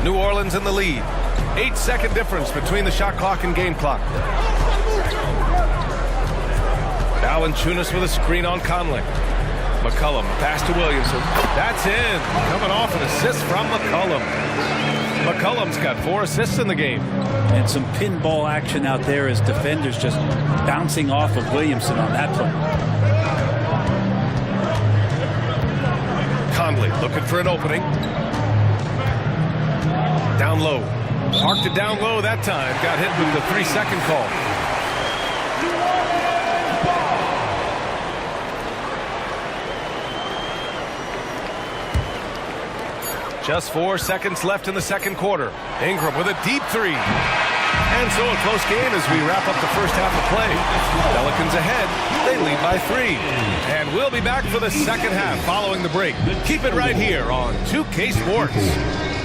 New Orleans in the lead. 8-second difference between the shot clock and game clock. Valanciunas with a screen on Conley. McCollum, pass to Williamson. That's in. Coming off an assist from McCollum. McCollum's got 4 assists in the game. And some pinball action out there as defenders just bouncing off of Williamson on that play. Conley looking for an opening. Down low. Parked it down low that time. Got hit with the 3-second call. Just 4 seconds left in the second quarter. Ingram with a deep 3. And so a close game as we wrap up the first half of play. Pelicans ahead. They lead by 3. And we'll be back for the second half following the break. Keep it right here on 2K Sports.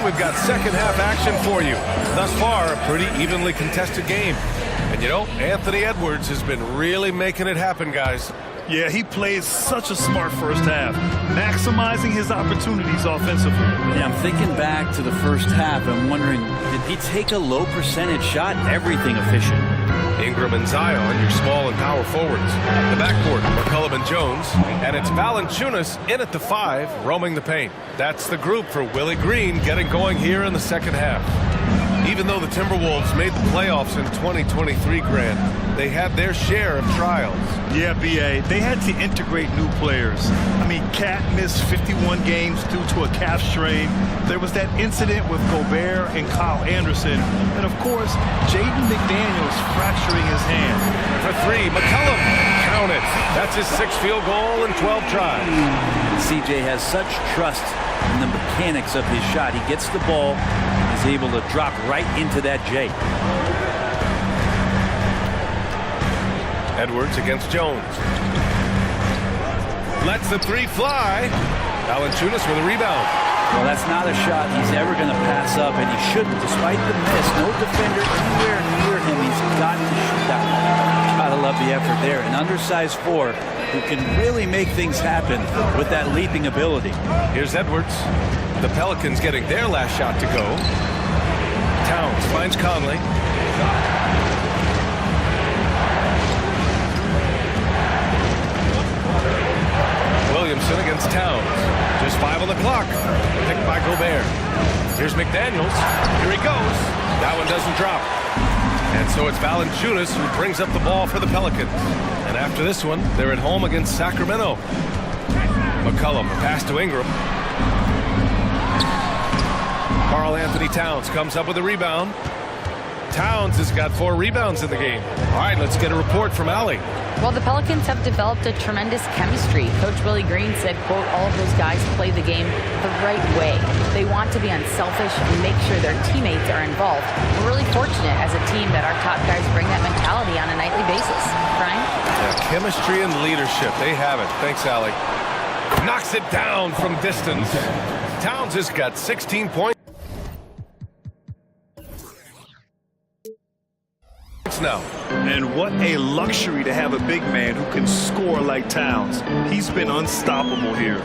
we've got second half action for you. Thus far, a pretty evenly contested game. And you know, Anthony Edwards has been really making it happen, guys. Yeah, he played such a smart first half, maximizing his opportunities offensively. Yeah, I'm thinking back to the first half, and I'm wondering, did he take a low percentage shot? Everything efficient. Ingram and Zion, your small and power forwards. The backcourt, McCollum and Jones. And it's Valanciunas in at the 5, roaming the paint. That's the group for Willie Green getting going here in the second half. Even though the Timberwolves made the playoffs in 2023, Grant, they had their share of trials. Yeah, B.A., they had to integrate new players. I mean, Cat missed 51 games due to a calf strain. There was that incident with Gobert and Kyle Anderson. And, of course, Jaden McDaniels fracturing his hand. For 3, McCollum. Count it. That's his 6th field goal in 12 tries. CJ has such trust in the mechanics of his shot. He gets the ball, he's able to drop right into that J. Edwards against Jones. Lets the 3 fly. Valanciunas with a rebound. Well, that's not a shot he's ever going to pass up, and he shouldn't. Despite the miss, no defender anywhere near him. He's got to shoot that one. Gotta love the effort there. An undersized 4 who can really make things happen with that leaping ability. Here's Edwards. The Pelicans getting their last shot to go. Towns finds Conley. Williamson against Towns. Just 5 on the clock. Picked by Gobert. Here's McDaniels. Here he goes. That one doesn't drop. And so it's Valanciunas who brings up the ball for the Pelicans. And after this one, they're at home against Sacramento. McCollum, a pass to Ingram. Karl Anthony Towns comes up with a rebound. Towns has got 4 rebounds in the game. All right, let's get a report from Allie. Well, the Pelicans have developed a tremendous chemistry. Coach Willie Green said, quote, all of those guys play the game the right way. They want to be unselfish and make sure their teammates are involved. We're really fortunate as a team that our top guys bring that mentality on a nightly basis. Brian? Yeah, chemistry and leadership. They have it. Thanks, Allie. Knocks it down from distance. Towns has got 16 points now. And what a luxury to have a big man who can score like Towns. He's been unstoppable here.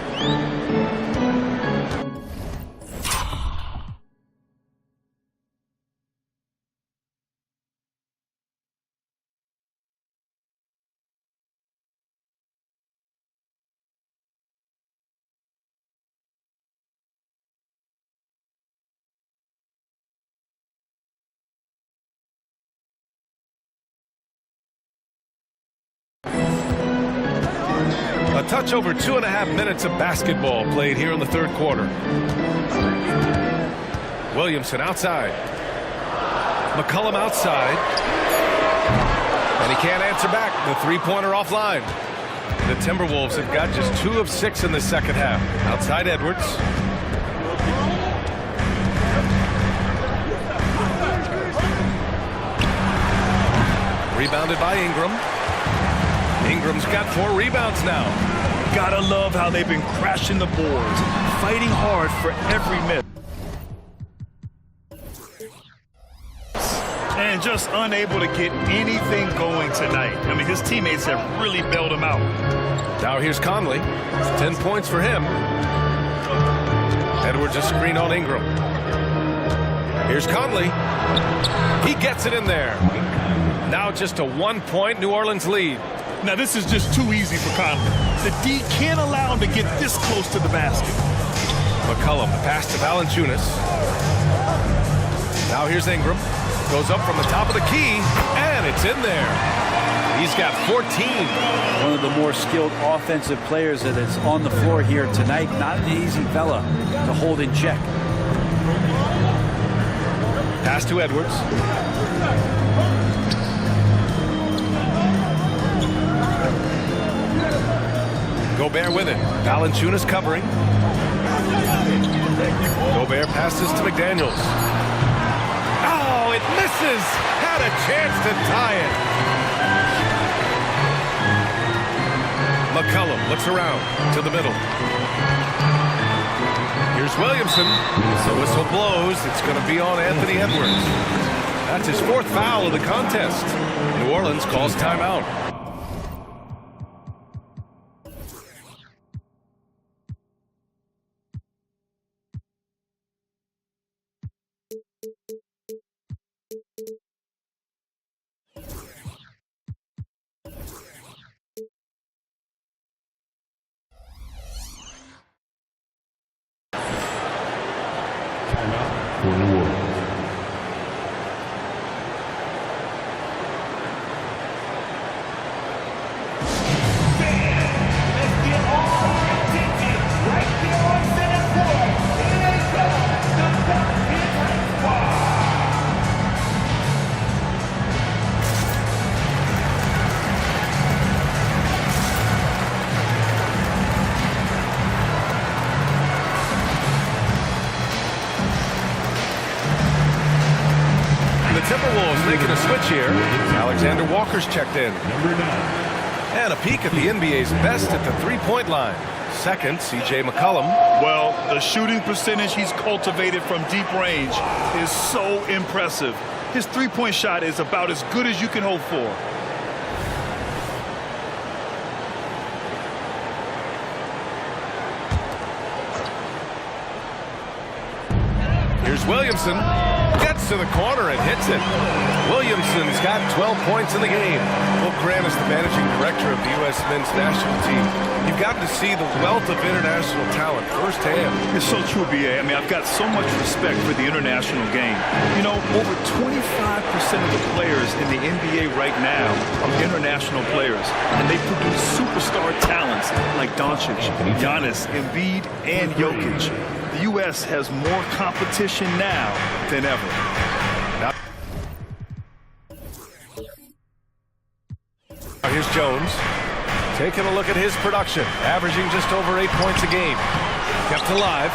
A touch over 2.5 minutes of basketball played here in the third quarter. Williamson outside. McCollum outside. And he can't answer back. The 3-pointer offline. The Timberwolves have got just 2 of 6 in the second half. Outside Edwards. Rebounded by Ingram. Ingram's got 4 rebounds now. Gotta love how they've been crashing the boards, fighting hard for every miss. And just unable to get anything going tonight. I mean, his teammates have really bailed him out. Now here's Conley. 10 points for him. Edwards a screen on Ingram. Here's Conley. He gets it in there. Now just a 1-point New Orleans lead. Now this is just too easy for Conley. The D can't allow him to get this close to the basket. McCollum, pass to Valanciunas. Now here's Ingram. Goes up from the top of the key, and it's in there. He's got 14. One of the more skilled offensive players that is on the floor here tonight. Not an easy fella to hold in check. Pass to Edwards. Gobert with it. Valanciunas covering. Gobert passes to McDaniels. Oh, it misses. Had a chance to tie it. McCollum looks around to the middle. Here's Here's Williamson. The whistle blows. It's going to be on Anthony Edwards. That's his 4th foul of the contest. New Orleans calls timeout. Timeout for New Orleans. Timberwolves making a switch here. Alexander Walker's checked in. Number 9. And a peek at the NBA's best at the three-point line. Second, C.J. McCollum. Well, the shooting percentage he's cultivated from deep range is so impressive. His three-point shot is about as good as you can hope for. Here's Williamson. Gets to the corner and hits it. Williamson's got 12 points in the game. Will Grant is the managing director of the U.S. men's national team. You've gotten to see the wealth of international talent firsthand. It's so true, B.A. I mean, I've got so much respect for the international game. You know, over 25% of the players in the NBA right now are international players, and they produce superstar talents like Doncic, Giannis, Embiid, and Jokic. The U.S. has more competition now than ever. Now here's Jones. Taking a look at his production, averaging just over 8 points a game. Kept alive.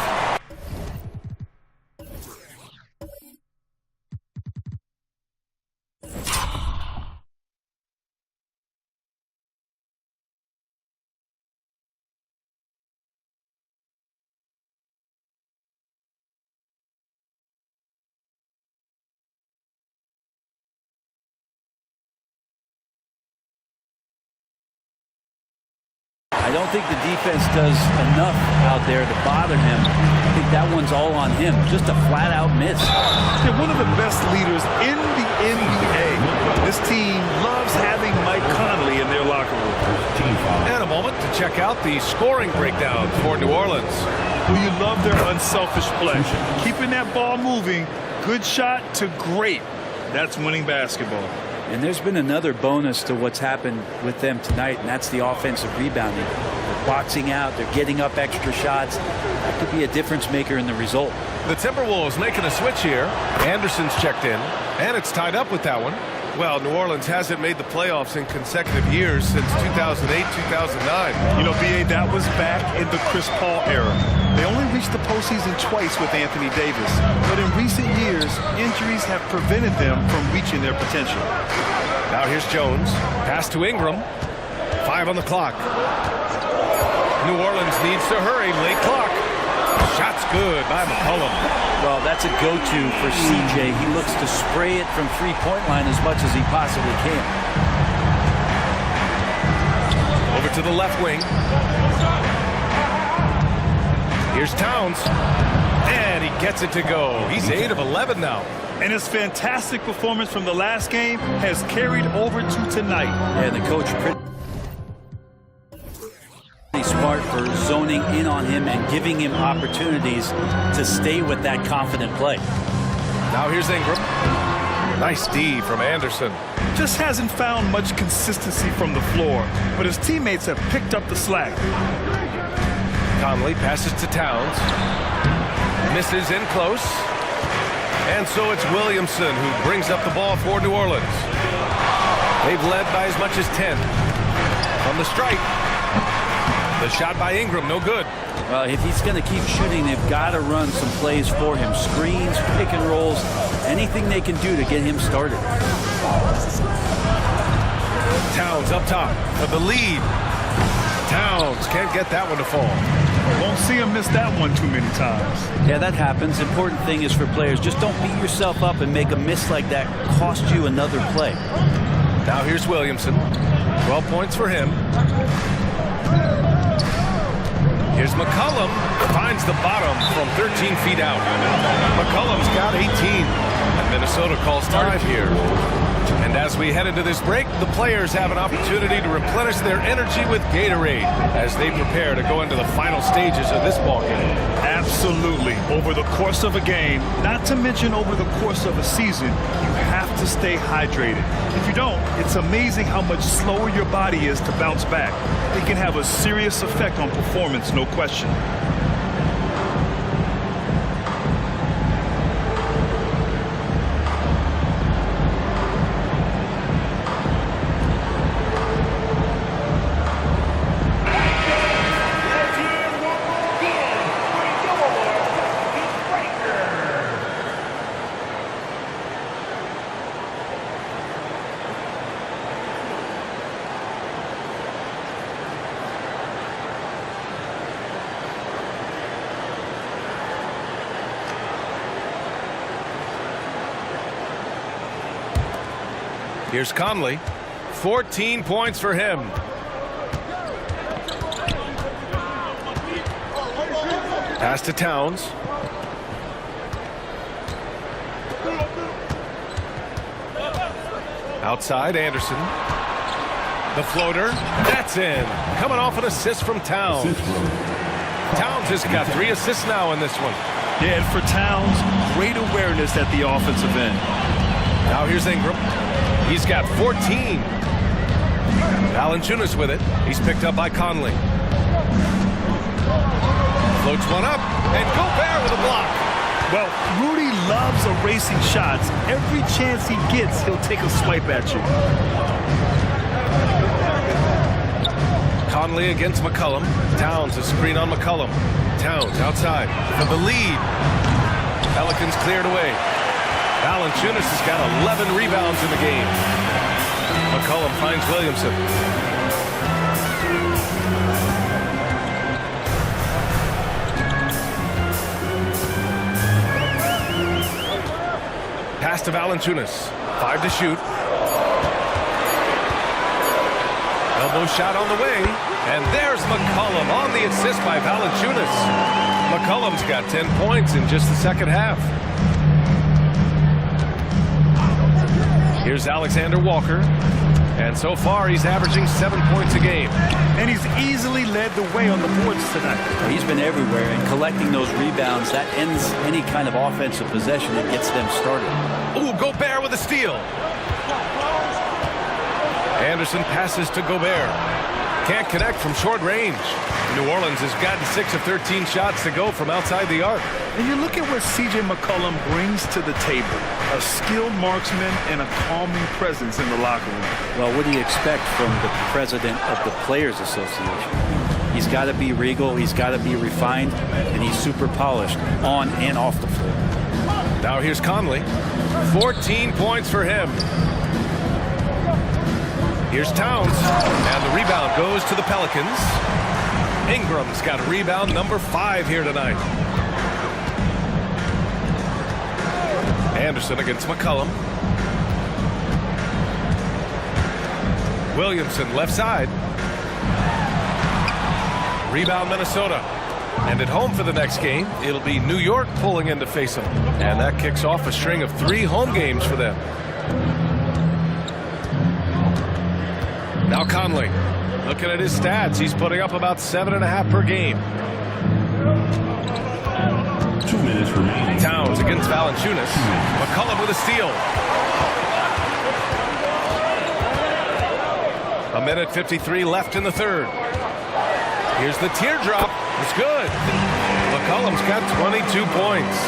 I don't think the defense does enough out there to bother him. I think that one's all on him. Just a flat-out miss. They're one of the best leaders in the NBA. This team loves having Mike Conley in their locker room. And a moment to check out the scoring breakdown for New Orleans. Well, you love their unselfish play. Keeping that ball moving, good shot to great. That's winning basketball. And there's been another bonus to what's happened with them tonight, and that's the offensive rebounding. They're boxing out, they're getting up extra shots. That could be a difference maker in the result. The Timberwolves making a switch here. Anderson's checked in, and it's tied up with that one. Well, New Orleans hasn't made the playoffs in consecutive years since 2008, 2009. You know, B.A., that was back in the Chris Paul era. They only reached the postseason twice with Anthony Davis. But in recent years, injuries have prevented them from reaching their potential. Now here's Jones. Pass to Ingram. 5 on the clock. New Orleans needs to hurry. Late clock. Shot's good by McCollum. Well, that's a go-to for CJ. He looks to spray it from three-point line as much as he possibly can. Over to the left wing. Here's Towns. And he gets it to go. He's 8 of 11 now. And his fantastic performance from the last game has carried over to tonight. And the coach pretty smart for zoning in on him and giving him opportunities to stay with that confident play. Now here's Ingram. Nice D from Anderson. Just hasn't found much consistency from the floor, but his teammates have picked up the slack. Conley passes to Towns. Misses in close. And so it's Williamson who brings up the ball for New Orleans. They've led by as much as 10. From the stripe. The shot by Ingram, no good. Well, if he's going to keep shooting, they've got to run some plays for him. Screens, pick and rolls, anything they can do to get him started. Towns up top for the lead. Towns can't get that one to fall. Won't see him miss that one too many times. Yeah, that happens. Important thing is for players, just don't beat yourself up and make a miss like that cost you another play. Now here's Williamson. 12 points for him. Here's McCollum. Finds the bottom from 13 feet out. McCollum's got 18. And Minnesota calls time here. And as we head into this break, the players have an opportunity to replenish their energy with Gatorade as they prepare to go into the final stages of this ballgame. Absolutely. Over the course of a game, not to mention over the course of a season, you have to stay hydrated. If you don't, it's amazing how much slower your body is to bounce back. It can have a serious effect on performance, no question. Here's Conley. 14 points for him. Pass to Towns. Outside, Anderson. The floater. That's in. Coming off an assist from Towns. Towns has got 3 assists now in this one. Yeah, and for Towns, great awareness at the offensive end. Now here's Ingram. He's got 14. Valanciunas with it. He's picked up by Conley. Floats one up, and Gobert with a block. Well, Rudy loves erasing shots. Every chance he gets, he'll take a swipe at you. Conley against McCollum. Towns, a screen on McCollum. Towns outside for the lead. Pelicans cleared away. Valanciunas has got 11 rebounds in the game. McCollum finds Williamson. Pass to Valanciunas. 5 to shoot. Elbow shot on the way. And there's McCollum on the assist by Valanciunas. McCollum's got 10 points in just the second half. Here's Alexander Walker. And so far, he's averaging 7 points a game. And he's easily led the way on the boards tonight. Well, he's been everywhere, and collecting those rebounds, that ends any kind of offensive possession that gets them started. Ooh, Gobert with a steal. Anderson passes to Gobert. Can't connect from short range. New Orleans has gotten 6 of 13 shots to go from outside the arc. And you look at what C.J. McCollum brings to the table. A skilled marksman and a calming presence in the locker room. Well, what do you expect from the president of the Players Association? He's got to be regal, he's got to be refined, and he's super polished on and off the floor. Now here's Conley. 14 points for him. Here's Towns. And the rebound goes to the Pelicans. Ingram's got rebound number 5 here tonight. Anderson against McCollum. Williamson left side. Rebound Minnesota. And at home for the next game, it'll be New York pulling in to face them. And that kicks off a string of 3 home games for them. Now Conley. Looking at his stats, he's putting up about 7.5 per game. 2 minutes remaining. Towns against Valanciunas. McCollum with a steal. 1:53 left in the third. Here's the teardrop. It's good. McCollum's got 22 points.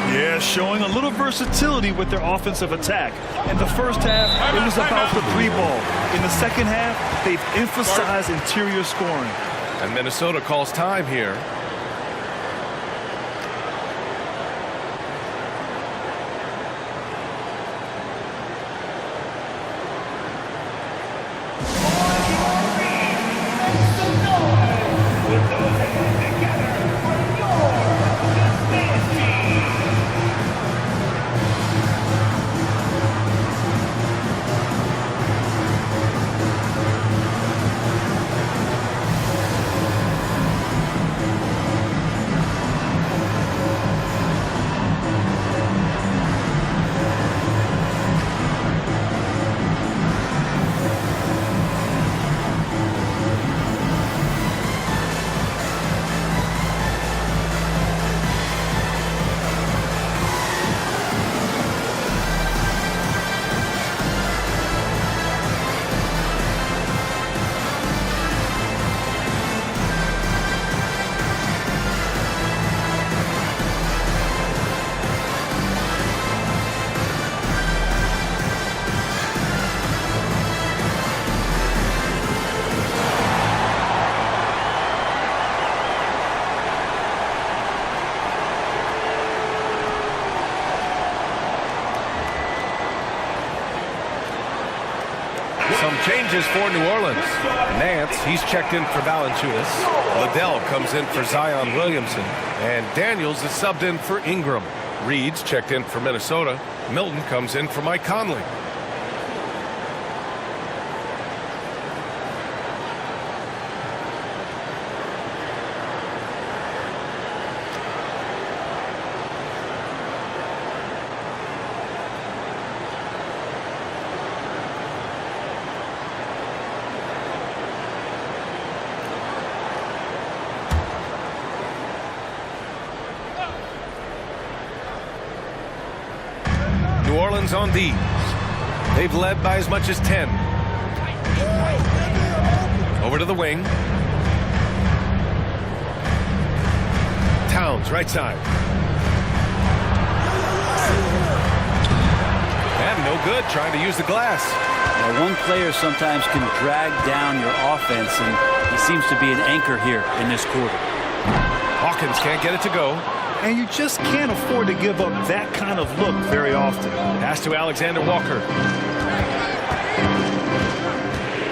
Yeah, showing a little versatility with their offensive attack. In the first half, it was about the 3 ball. In the second half, they've emphasized interior scoring. And Minnesota calls time here. Some changes for New Orleans. Nance, he's checked in for Valanciunas. Liddell comes in for Zion Williamson. And Daniels is subbed in for Ingram. Reed's checked in for Minnesota. Milton comes in for Mike Conley. New Orleans on D. They've led by as much as 10. Over to the wing. Towns, right side. And no good, trying to use the glass. Now, one player sometimes can drag down your offense, and he seems to be an anchor here in this quarter. Hawkins can't get it to go. And you just can't afford to give up that kind of look very often. Pass to Alexander Walker.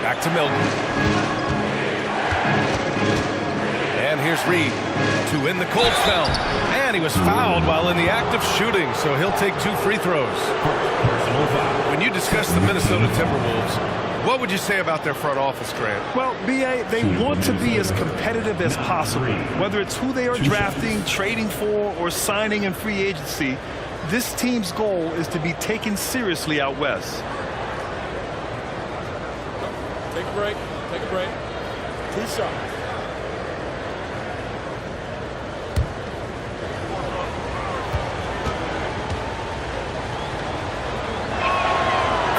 Back to Milton. And here's Reed to win the cold spell. And he was fouled while in the act of shooting, so he'll take 2 free throws. When you discuss the Minnesota Timberwolves, what would you say about their front office, Grant? Well, B.A., they want to be as competitive as possible. Whether it's who they are drafting, trading for, or signing in free agency, this team's goal is to be taken seriously out west. Take a break. Take a break. 2 shots.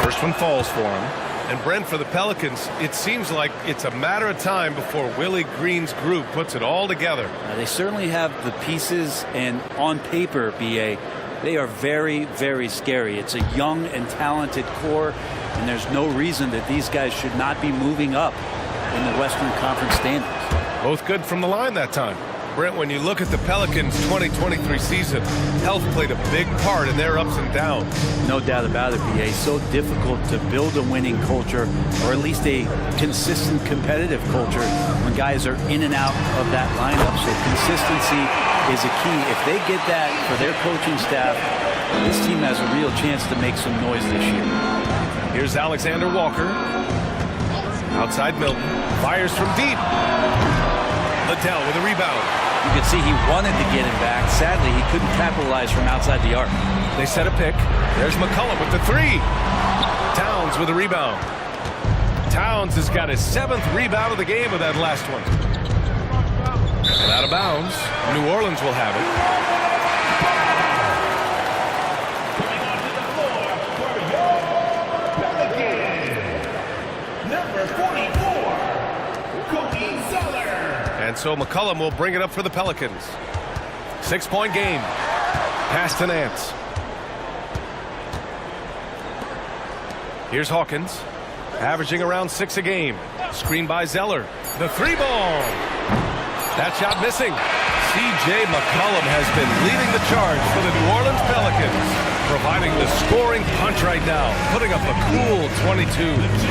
First one falls for him. And Brent, for the Pelicans, it seems like it's a matter of time before Willie Green's group puts it all together. They certainly have the pieces, and on paper, B.A., they are very, very scary. It's a young and talented core, and there's no reason that these guys should not be moving up in the Western Conference standings. Both good from the line that time. Brent, when you look at the Pelicans' 2023 season, health played a big part in their ups and downs. No doubt about it, B.A. So difficult to build a winning culture, or at least a consistent competitive culture, when guys are in and out of that lineup. So consistency is a key. If they get that for their coaching staff, this team has a real chance to make some noise this year. Here's Alexander Walker. Outside Milton. Fires from deep. Liddell with a rebound. You could see he wanted to get him back. Sadly, he couldn't capitalize from outside the arc. They set a pick. There's McCollum with the 3. Towns with a rebound. Towns has got his 7th rebound of the game with that last one. And out of bounds. New Orleans will have it. And so McCollum will bring it up for the Pelicans. 6-point game. Pass to Nance. Here's Hawkins. Averaging around 6 a game. Screen by Zeller. The 3-ball. That shot missing. C.J. McCollum has been leading the charge for the New Orleans Pelicans. Providing the scoring punch right now. Putting up a cool 22.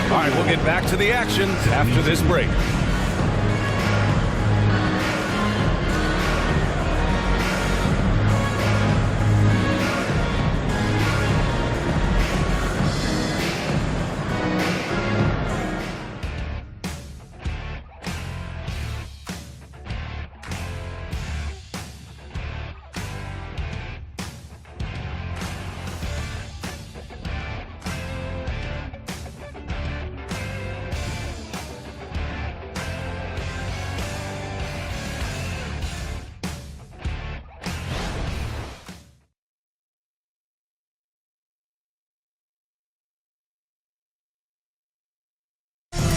All right, we'll get back to the action after this break.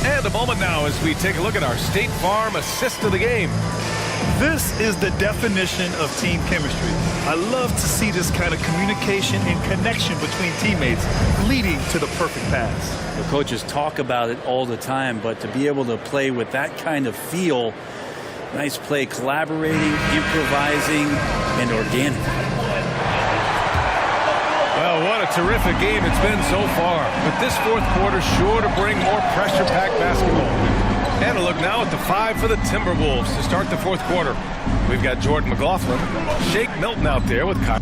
And a moment now as we take a look at our State Farm assist of the game. This is the definition of team chemistry. I love to see this kind of communication and connection between teammates leading to the perfect pass. The coaches talk about it all the time, but to be able to play with that kind of feel, nice play, collaborating, improvising, and organic. Well, Oh, what a terrific game it's been so far. But this fourth quarter sure to bring more pressure-packed basketball. And a look now at the 5 for the Timberwolves to start the fourth quarter. We've got Jordan McLaughlin, Shake Milton out there with Kyle.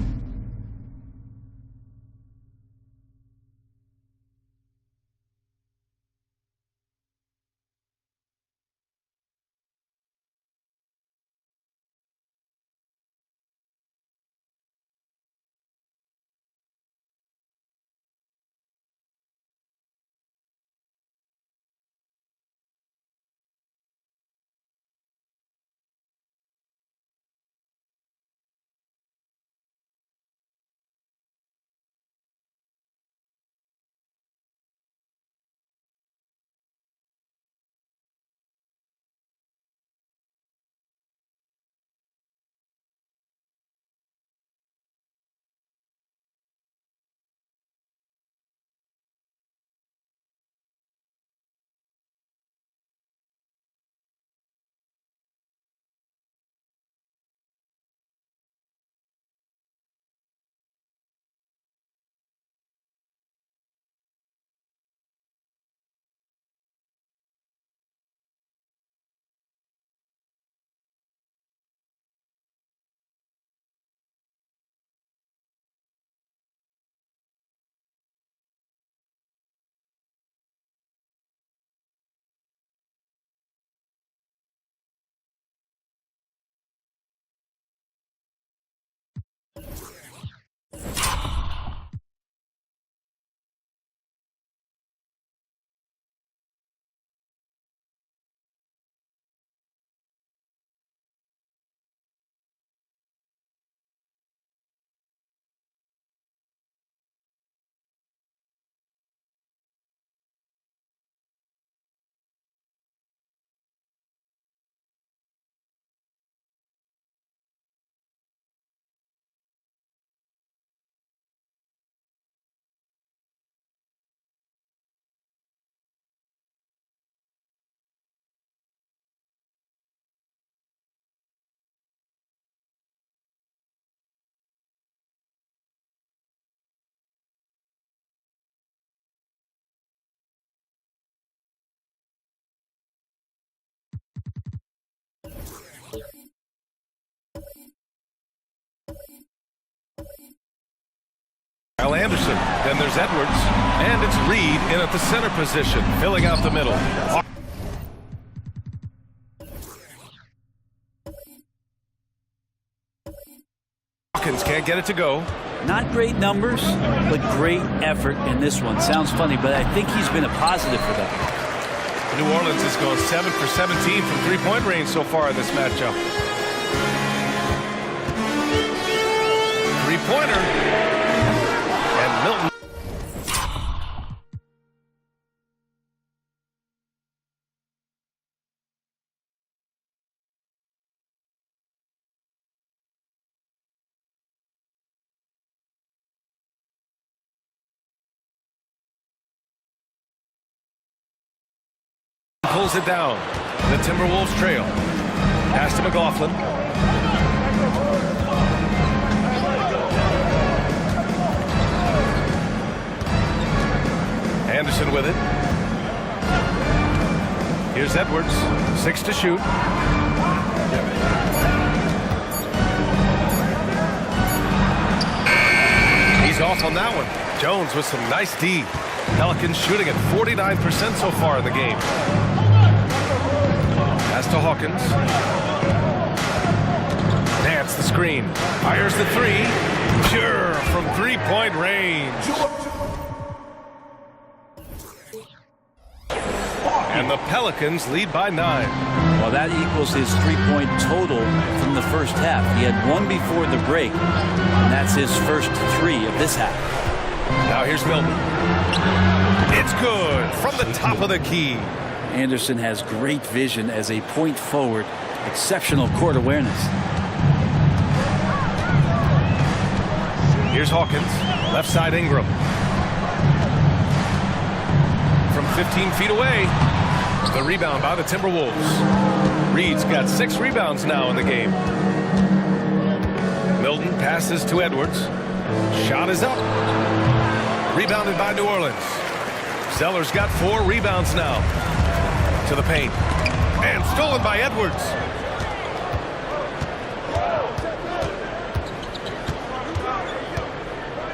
Kyle Anderson, then there's Edwards, and it's Reed in at the center position, filling out the middle. Hawkins can't get it to go. Not great numbers, but great effort in this one. Sounds funny, but I think he's been a positive for them. New Orleans has gone 7 for 17 from three-point range so far in this matchup. Three-pointer. And Milton. Pulls it down. The Timberwolves trail. Pass to McLaughlin. Anderson with it. Here's Edwards. 6 to shoot. He's off on that one. Jones with some nice D. Pelicans shooting at 49% so far in the game. Pass to Hawkins. Nance the screen. Fires the three. Pure from three-point range. And the Pelicans lead by 9. Well, that equals his three-point total from the first half. He had one before the break, and that's his first 3 of this half. Now here's Milton. It's good from the top of the key. Anderson has great vision as a point forward. Exceptional court awareness. Here's Hawkins. Left side Ingram. From 15 feet away. The rebound by the Timberwolves. Reed's got 6 rebounds now in the game. Milton passes to Edwards. Shot is up. Rebounded by New Orleans. Zeller's got 4 rebounds now. To the paint. And stolen by Edwards.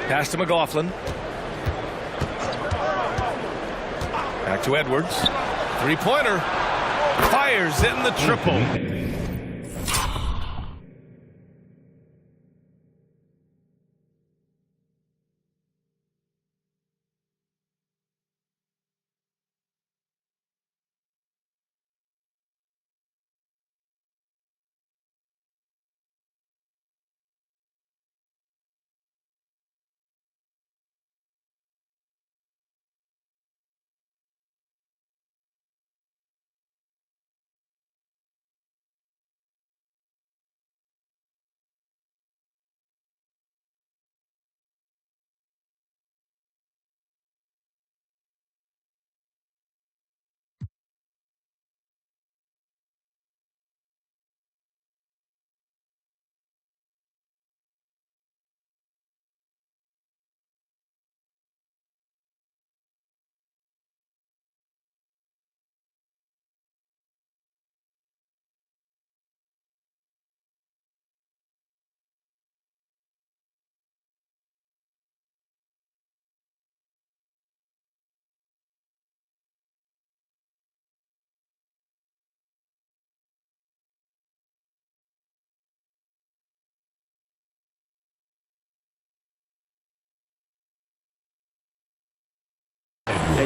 Pass to McLaughlin. Back to Edwards. Three-pointer. Fires in the triple.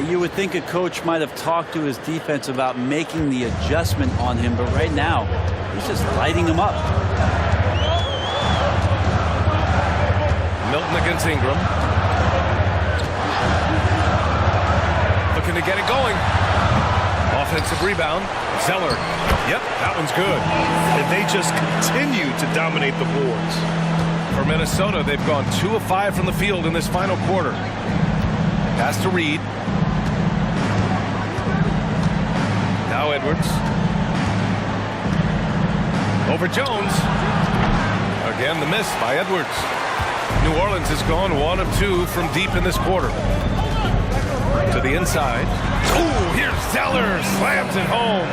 You would think a coach might have talked to his defense about making the adjustment on him, but right now, he's just lighting him up. Milton against Ingram. Looking to get it going. Offensive rebound. Zeller. Yep, that one's good. And they just continue to dominate the boards. For Minnesota, they've gone 2 of 5 from the field in this final quarter. Pass to Reed. Now Edwards. Over Jones. Again, the miss by Edwards. New Orleans has gone 1 of 2 from deep in this quarter. To the inside. Ooh, here's Zeller. Slams it home.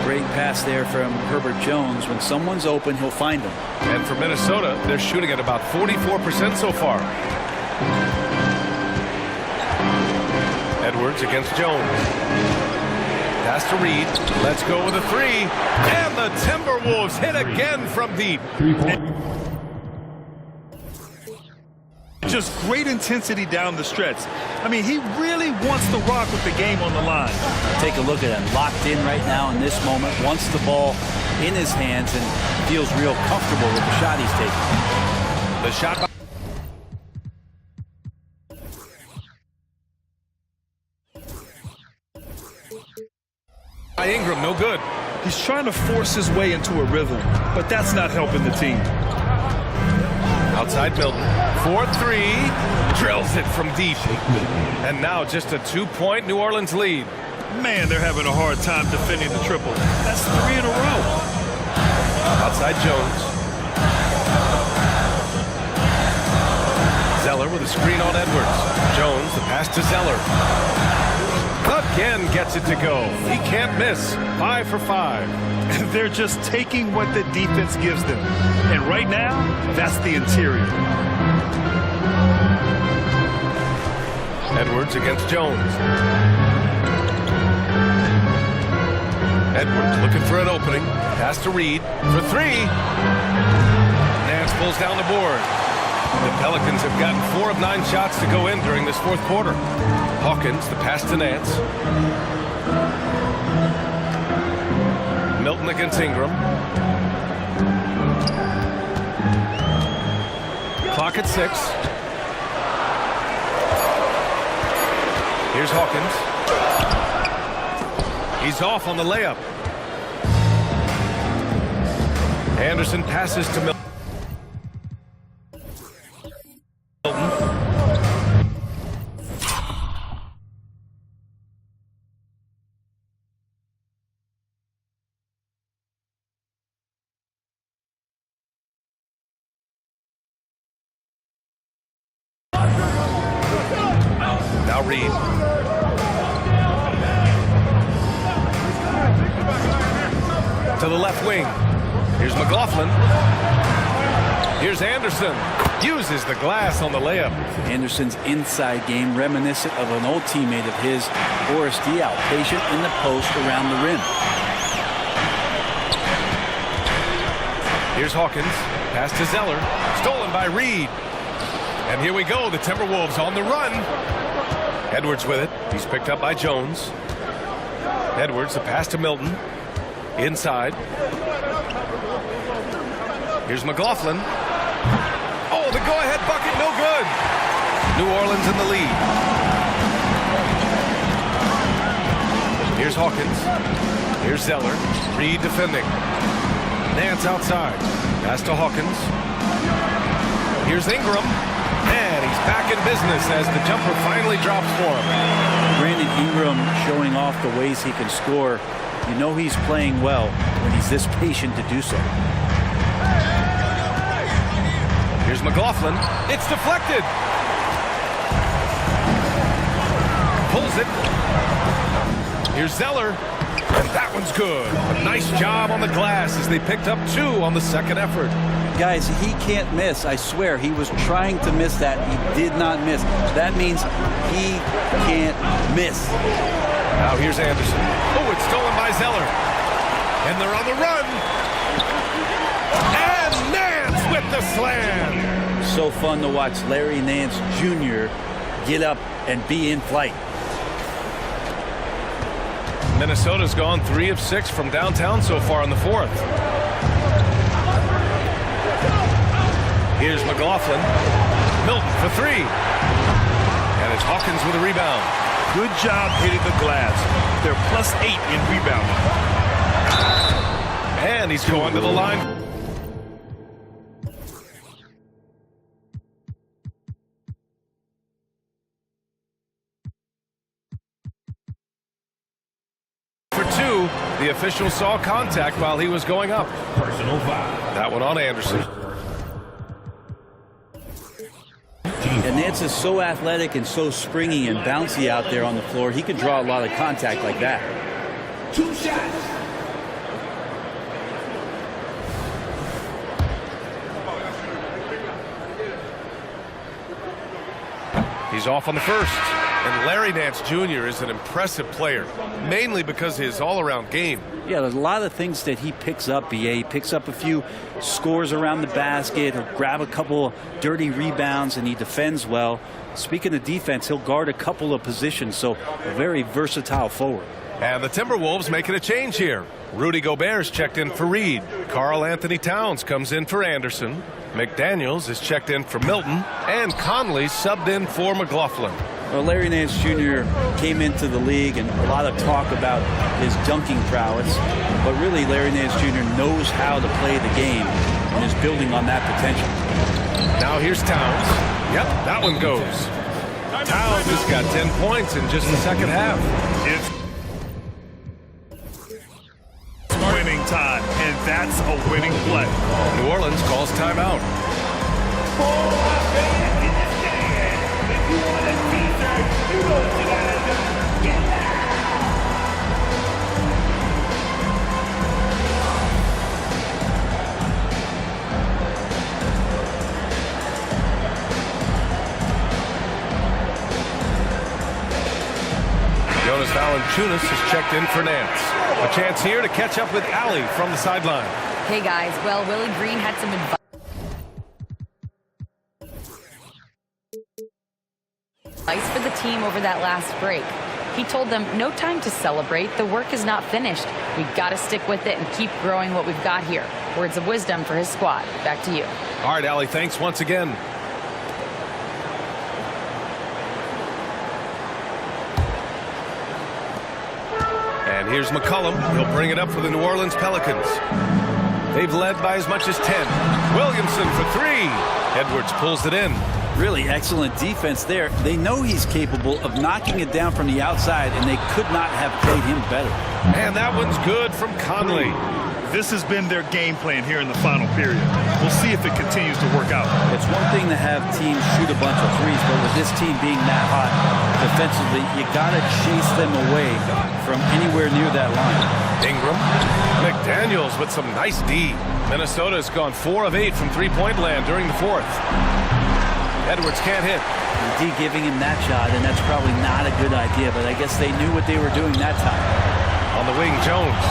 Great pass there from Herbert Jones. When someone's open, he'll find them. And for Minnesota, they're shooting at about 44% so far. Edwards against Jones. Pass to Reed. Let's go with a 3. And the Timberwolves hit again from deep. 3-point. Just great intensity down the stretch. I mean, he really wants to rock with the game on the line. Take a look at him. Locked in right now in this moment. Wants the ball in his hands and feels real comfortable with the shot he's taking. The shot by Ingram, no good. He's trying to force his way into a rhythm, but that's not helping the team. Outside Milton. 4-3. Drills it from deep. And now just a 2-point New Orleans lead. Man, they're having a hard time defending the triple. That's 3 in a row. Outside Jones. Zeller with a screen on Edwards. Jones, the pass to Zeller. Again gets it to go. He can't miss. 5 for 5. They're just taking what the defense gives them. And right now, that's the interior. Edwards against Jones. Edwards looking for an opening. Pass to Reed for 3. Nance pulls down the board. The Pelicans have gotten 4 of 9 shots to go in during this fourth quarter. Hawkins, the pass to Nance. Milton against Ingram. Clock at 6. Here's Hawkins. He's off on the layup. Anderson passes to Milton. Reed. To the left wing. Here's McLaughlin. Here's Anderson. Uses the glass on the layup. Anderson's inside game reminiscent of an old teammate of his, Boris Diaw, patient in the post around the rim. Here's Hawkins. Pass to Zeller. Stolen by Reed. And here we go. The Timberwolves on the run. Edwards with it. He's picked up by Jones. Edwards, the pass to Milton. Inside. Here's McLaughlin. Oh, the go-ahead bucket, no good. New Orleans in the lead. Here's Hawkins. Here's Zeller. Reed defending. Nance outside. Pass to Hawkins. Here's Ingram. And he's back in business as the jumper finally drops for him. Brandon Ingram showing off the ways he can score. You know he's playing well when he's this patient to do so. Here's McLaughlin. It's deflected. Pulls it. Here's Zeller. And that one's good. A nice job on the glass as they picked up 2 on the second effort. Guys, he can't miss. I swear, he was trying to miss that. He did not miss. That means he can't miss. Now here's Anderson. Oh, it's stolen by Zeller. And they're on the run. And Nance with the slam. So fun to watch Larry Nance Jr. get up and be in flight. Minnesota's gone 3 of 6 from downtown so far in the fourth. Here's McLaughlin. Milton for 3. And it's Hawkins with a rebound. Good job hitting the glass. They're +8 in rebounding. And he's going to the line. For 2, the official saw contact while he was going up. Personal foul. That one on Anderson. And Nance is so athletic and so springy and bouncy out there on the floor. He can draw a lot of contact like that. 2 shots. He's off on the first. And Larry Nance Jr. is an impressive player, mainly because of his all-around game. Yeah, there's a lot of things that he picks up, BA. He picks up a few scores around the basket. He'll grab a couple dirty rebounds, and he defends well. Speaking of defense, he'll guard a couple of positions, so a very versatile forward. And the Timberwolves making a change here. Rudy Gobert's checked in for Reed. Karl Anthony Towns comes in for Anderson. McDaniels is checked in for Milton. And Conley subbed in for McLaughlin. Well, Larry Nance Jr. came into the league, and a lot of talk about his dunking prowess. But really, Larry Nance Jr. knows how to play the game and is building on that potential. Now here's Towns. Yep, that one goes. Towns has got 10 points in just the second half. It's winning time, and that's a winning play. New Orleans calls timeout. Jonas Valanciunas has checked in for Nance. A chance here to catch up with Allie from the sideline. Hey guys, well, Willie Green had some advice for the team over that last break. He told them no time to celebrate. The work is not finished. We've got to stick with it and keep growing what we've got here. Words of wisdom for his squad. Back to you. All right, Allie, thanks once again. And here's McCollum. He'll bring it up for the New Orleans Pelicans. They've led by as much as 10. Williamson for 3. Edwards pulls it in. Really excellent defense there. They know he's capable of knocking it down from the outside, and they could not have played him better. And that one's good from Conley. This has been their game plan here in the final period. We'll see if it continues to work out. It's one thing to have teams shoot a bunch of threes, but with this team being that hot defensively, you got to chase them away from anywhere near that line. Ingram. McDaniels with some nice D. Minnesota's gone 4 of 8 from three-point land during the fourth. Edwards can't hit. D giving him that shot, and that's probably not a good idea, but I guess they knew what they were doing that time. On the wing, Jones.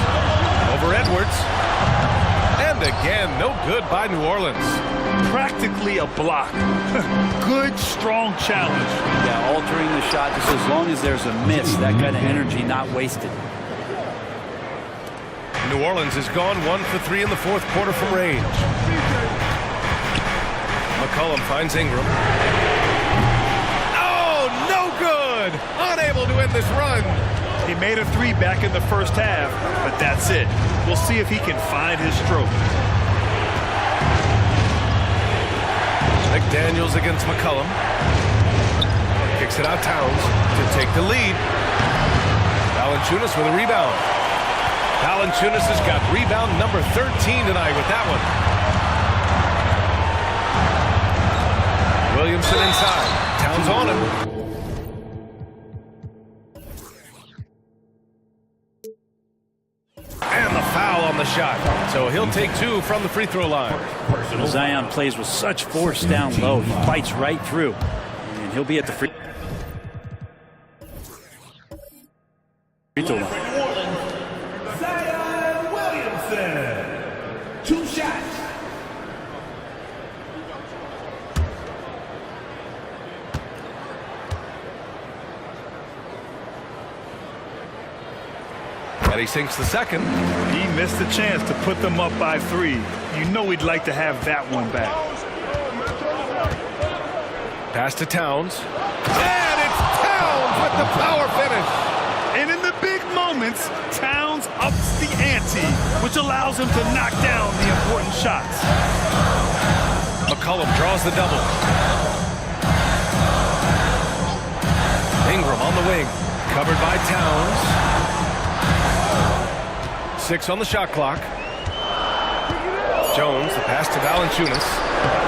Over Edwards. And again, no good by New Orleans. Practically a block. Good, strong challenge. Yeah, altering the shot just as long as there's a miss, that kind of energy not wasted. New Orleans has gone 1 for 3 in the fourth quarter from range. McCollum finds Ingram. Oh, no good! Unable to end this run. He made a 3 back in the first half, but that's it. We'll see if he can find his stroke. McDaniels against McCollum. Kicks it out Towns to take the lead. Valanciunas with a rebound. Valanciunas has got rebound number 13 tonight with that one. Williamson inside. Towns on him. And the foul on the shot. So he'll take 2 from the free throw line. Zion plays with such force down low. He bites right through. And he'll be at the free throw line. Zion Williamson. 2 shots. And he sinks the second. He missed the chance to put them up by 3. You know he'd like to have that one back. Pass to Towns. And it's Towns with the power finish. And in the big moments, Towns ups the ante, which allows him to knock down the important shots. McCollum draws the double. Ingram on the wing. Covered by Towns. 6 on the shot clock. Jones, the pass to Valanciunas.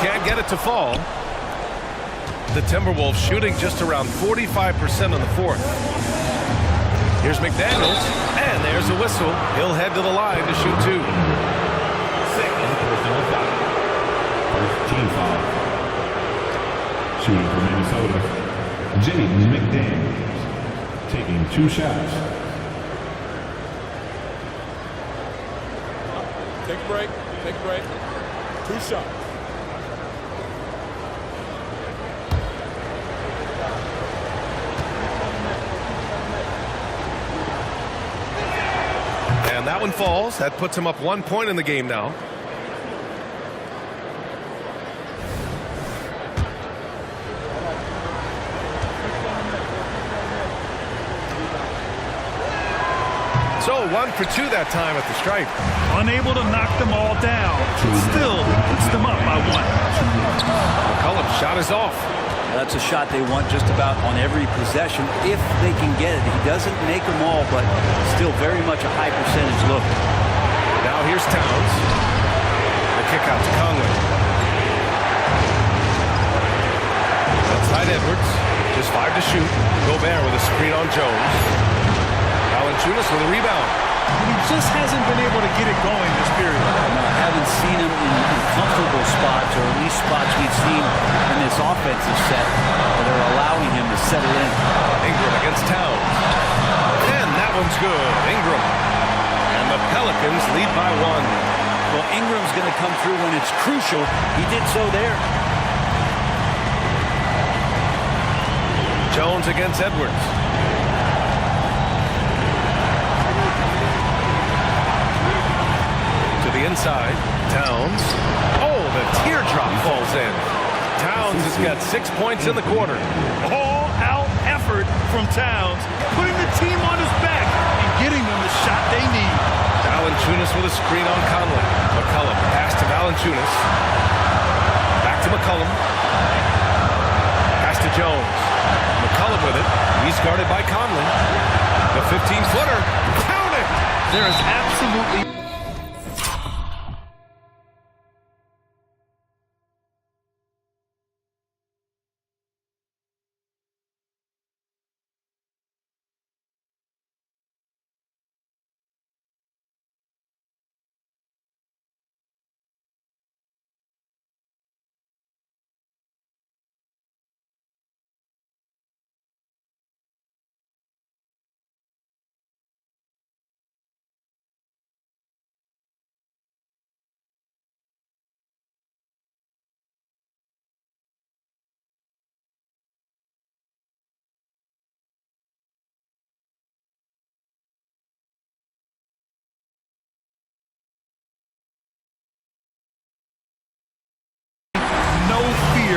Can't get it to fall. The Timberwolves shooting just around 45% in the fourth. Here's McDaniels, and there's a whistle. He'll head to the line to shoot 2. Second personal foul. First team foul. Shooting for Minnesota, James McDaniels, taking 2 shots. Take a break. Take a break. 2 shots. And that one falls. That puts him up 1 point in the game now. So 1 for 2 that time at the stripe. Unable to knock them all down. Still puts them up by 1. McCollum's shot is off. That's a shot they want just about on every possession if they can get it. He doesn't make them all, but still very much a high percentage look. Now here's Towns. The kick out to Conley. Outside Edwards. Just 5 to shoot. Gobert with a screen on Jones. Valanciunas with a rebound. He just hasn't been able to get it going this period. No, I haven't seen him in comfortable spots, or at least spots we've seen in this offensive set that are allowing him to settle in. Ingram against Towns. And that one's good. Ingram. And the Pelicans lead by 1. Well, Ingram's going to come through when it's crucial. He did so there. Jones against Edwards. To the inside. Towns. Oh, the teardrop falls in. Towns has got 6 points in the quarter. All-out effort from Towns, putting the team on his back and getting them the shot they need. Valanciunas with a screen on Conley. McCollum pass to Valanciunas. Back to McCollum. Pass to Jones. McCollum with it. He's guarded by Conley. The 15-footer. Count it! There is absolutely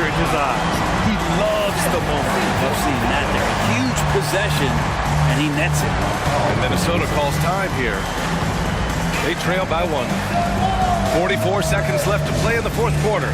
in his eyes. He loves the moment. I've seen that there. A huge possession, and he nets it. And Minnesota calls time here. They trail by 1. 44 seconds left to play in the fourth quarter.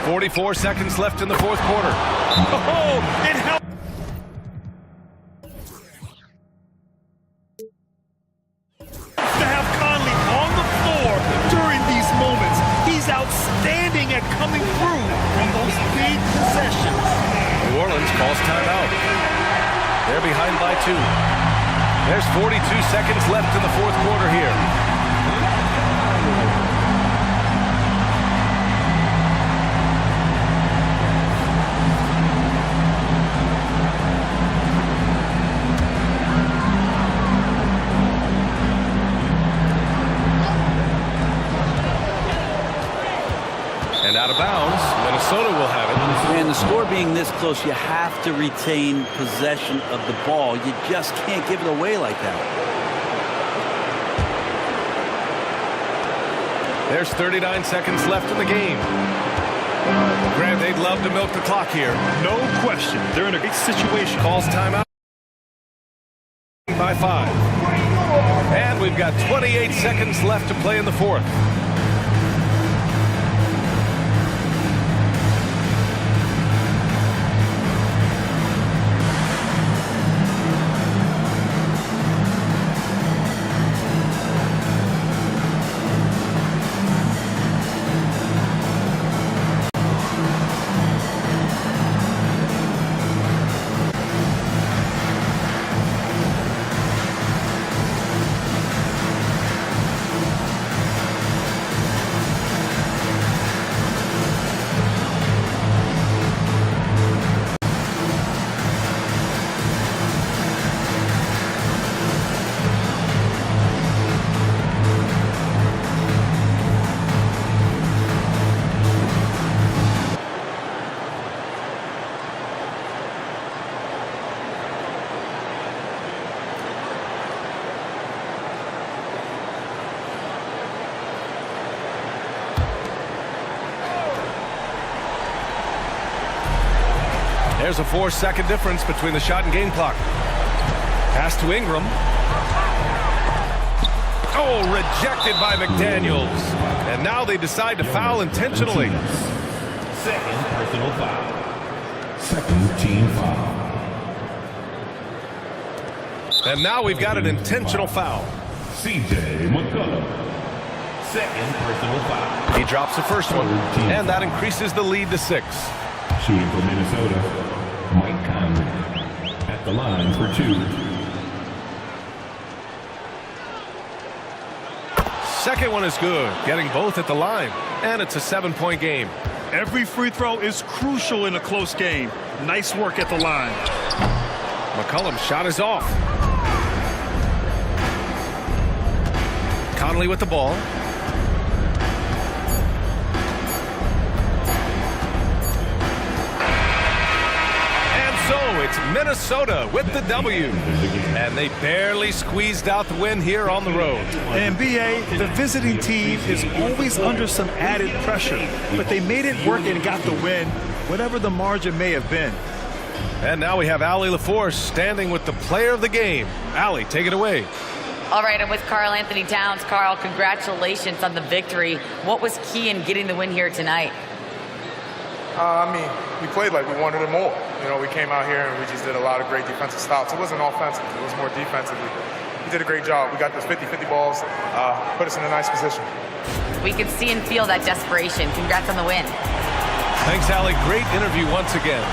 .44 seconds left in the fourth quarter. Oh, it helped. To have Conley on the floor during these moments. He's outstanding at coming through on those big possessions. New Orleans calls timeout. They're behind by 2. There's 42 seconds left in the fourth quarter here. And out of bounds, Minnesota will have it. And the score being this close, you have to retain possession of the ball. You just can't give it away like that. There's 39 seconds left in the game. Grant, they'd love to milk the clock here. No question. They're in a big situation. Calls timeout by 5. And we've got 28 seconds left to play in the fourth. There's a 4-second difference between the shot and game clock. Pass to Ingram. Oh, rejected by McDaniels. And now they decide to foul intentionally. Second personal foul. Second team foul. And now we've got an intentional foul. CJ McCollum. Second personal foul. He drops the first one, and that increases the lead to 6. Shooting for Minnesota, Mike Conley. At the line for 2. Second one is good, getting both at the line, and it's a 7-point game. Every free throw is crucial in a close game. Nice work at the line. McCollum's shot is off. Conley with the ball. It's Minnesota with the W. And they barely squeezed out the win here on the road. And B.A., the visiting team is always under some added pressure, but they made it work and got the win, whatever the margin may have been. And now we have Allie LaForce standing with the player of the game. Allie, take it away. All right, I'm with Karl Anthony Towns. Karl, congratulations on the victory. What was key in getting the win here tonight? We played like we wanted it more. You know, we came out here and we just did a lot of great defensive stops. It wasn't offensive. It was more defensively. We did a great job. We got those 50-50 balls, put us in a nice position. We could see and feel that desperation. Congrats on the win. Thanks, Allie. Great interview once again.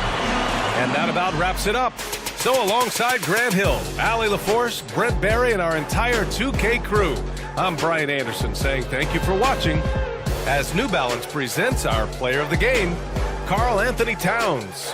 And that about wraps it up. So alongside Grant Hill, Allie LaForce, Brent Barry, and our entire 2K crew, I'm Brian Anderson saying thank you for watching as New Balance presents our player of the game, Karl Anthony Towns.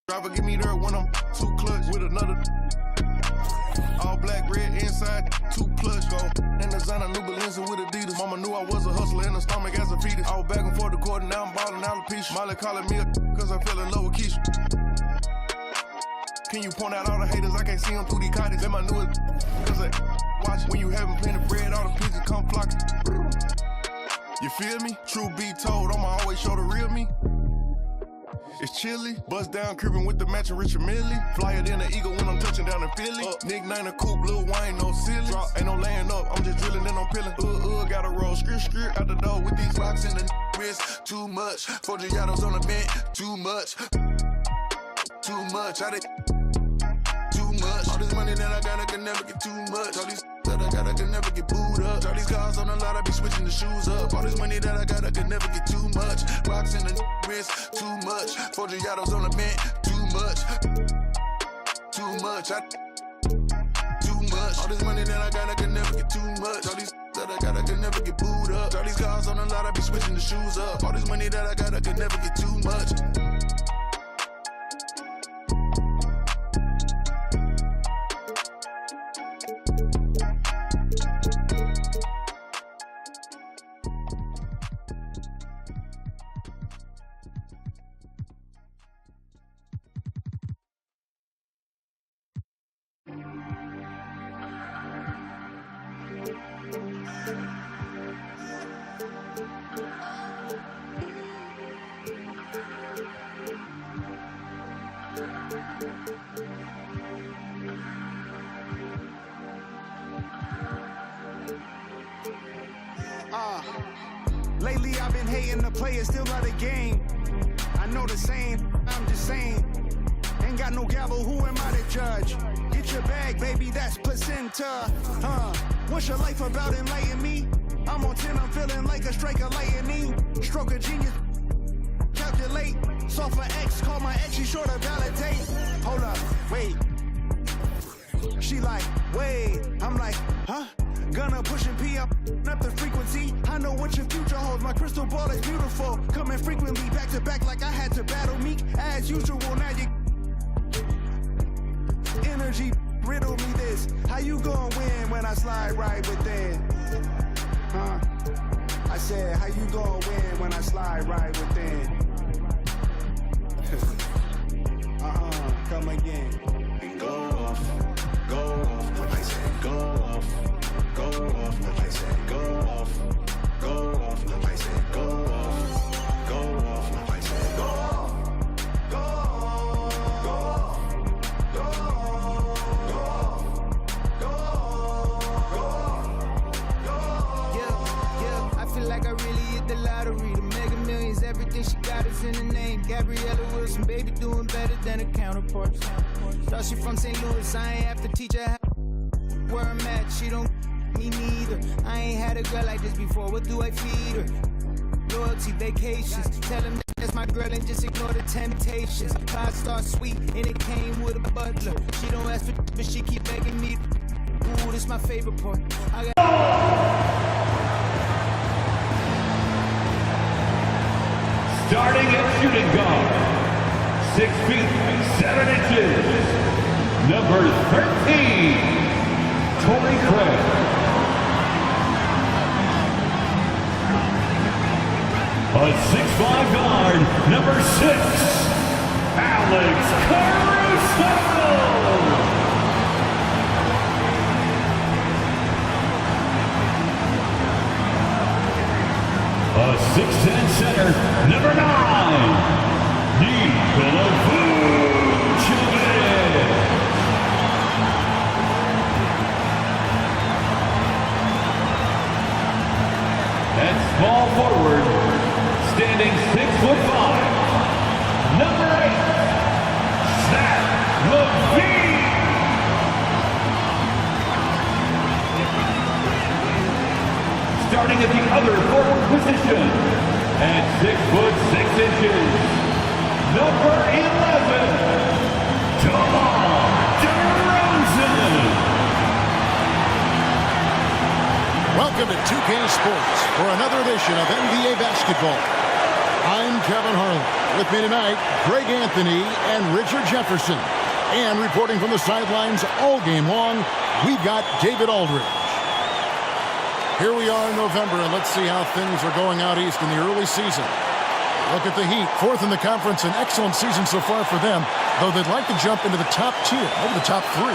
Driver get me there when I'm too clutch with another. All black, red inside, too clutch. Go in the designer, new Balenci with Adidas. Mama knew I was a hustler in the stomach as a fetus. I was back and forth the court, and now I'm ballin' alopecia. Molly calling me cause I fell in love with Keisha. Can you point out all the haters? I can't see them through these cottages. Then my newest cause I watch when you having plenty of bread, all the pigeons come flocking. You feel me? Truth be told, I'ma always show the real me. It's chilly, bust down cribbin' with the matching Richard Millie. Flyer than an eagle when I'm touching down in Philly. Nickname a coupe, Lil Wayne, no silly. Ain't no laying up, I'm just drilling and I'm peeling. Gotta roll, skirt out the door with these locks in the wrist. Too much, 4 Giottos on the bench, too much. Too much, too much. All this money that I got, I can never get too much. All these that I got, I can never get booed up. All these cars on the lot, I be switching the shoes up. All this money that I got, I can never get too much. Rocks in the wrist, too much. 4 Giottos on the bench, too much. Too much, too much. All this money that I got, I can never get too much. All these that I got, I can never get booed up. All these cars on the lot, I be switching the shoes up. All this money that I got, I can never get too much. Lately I've been hating the players, still love the game. I know the same, I'm just saying. Ain't got no gavel, who am I to judge? Get your bag, baby, that's placenta. What's your life about, enlighten me? I'm on 10, I'm feeling like a strike of lightning. Stroke of genius, calculate. Solve for X, call my ex, she sure to validate. Hold up, wait. She like, wait, I'm like, huh? Gonna push and pee up the frequency. I know what your future holds. My crystal ball is beautiful. Coming frequently back to back like I had to battle Meek. As usual, now you energy riddle me this. How you gonna win when I slide right within? I said, how you gonna win when I slide right within? Come again. And go off. I said go off. Go off, I said go off. Go off, I said go off. Go off, I said go off. Go off. Go off. Go off. Go off. Yeah, I feel like I really hit the lottery. The Mega Millions, everything she got is in the name. Gabriella Wilson, baby, doing better than her counterparts. Thought she from St. Louis, I ain't have to teach her how where I'm at. She don't me neither. I ain't had a girl like this before. What do I feed her? Loyalty, vacations. Tell him that's my girl and just ignore the temptations. 5-star sweet and it came with a butler. She don't ask for but she keep begging me. Ooh, this my favorite part. I got Starting at shooting guard, 6 feet, 7 inches, number 13, Torrey Craig. A 6'5" guard, number 6, Alex Caruso. A 6'10" center, number 9, Nikola Vucevic. And small forward, standing 6'5", number 8, Zach LaVine. Starting at the other forward position, at 6'6", number 11, DeMar DeRozan. Welcome to 2K Sports for another edition of NBA basketball. I'm Kevin Harlan. With me tonight, Greg Anthony and Richard Jefferson. And reporting from the sidelines all game long, we've got David Aldridge. Here we are in November, and let's see how things are going out east in the early season. Look at the Heat, 4th in the conference, an excellent season so far for them, though they'd like to jump into the top tier, maybe the top 3.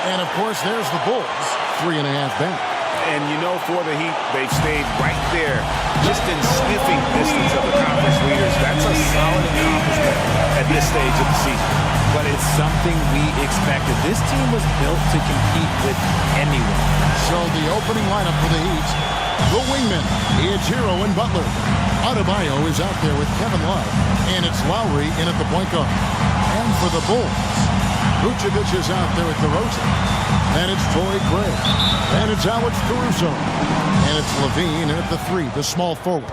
And, of course, there's the Bulls, 3.5 back. And, you know, for the Heat, they've stayed right there, just in sniffing distance of the conference leaders. That's a solid accomplishment at this stage of the season. But it's something we expected. This team was built to compete with anyone. So the opening lineup for the Heat, the wingmen, it's Hero and Butler. Adebayo is out there with Kevin Love, and it's Lowry in at the point guard. And for the Bulls, Vucevic is out there with DeRozan, and it's Torrey Craig, and it's Alex Caruso, and it's Levine in at the 3, the small forward.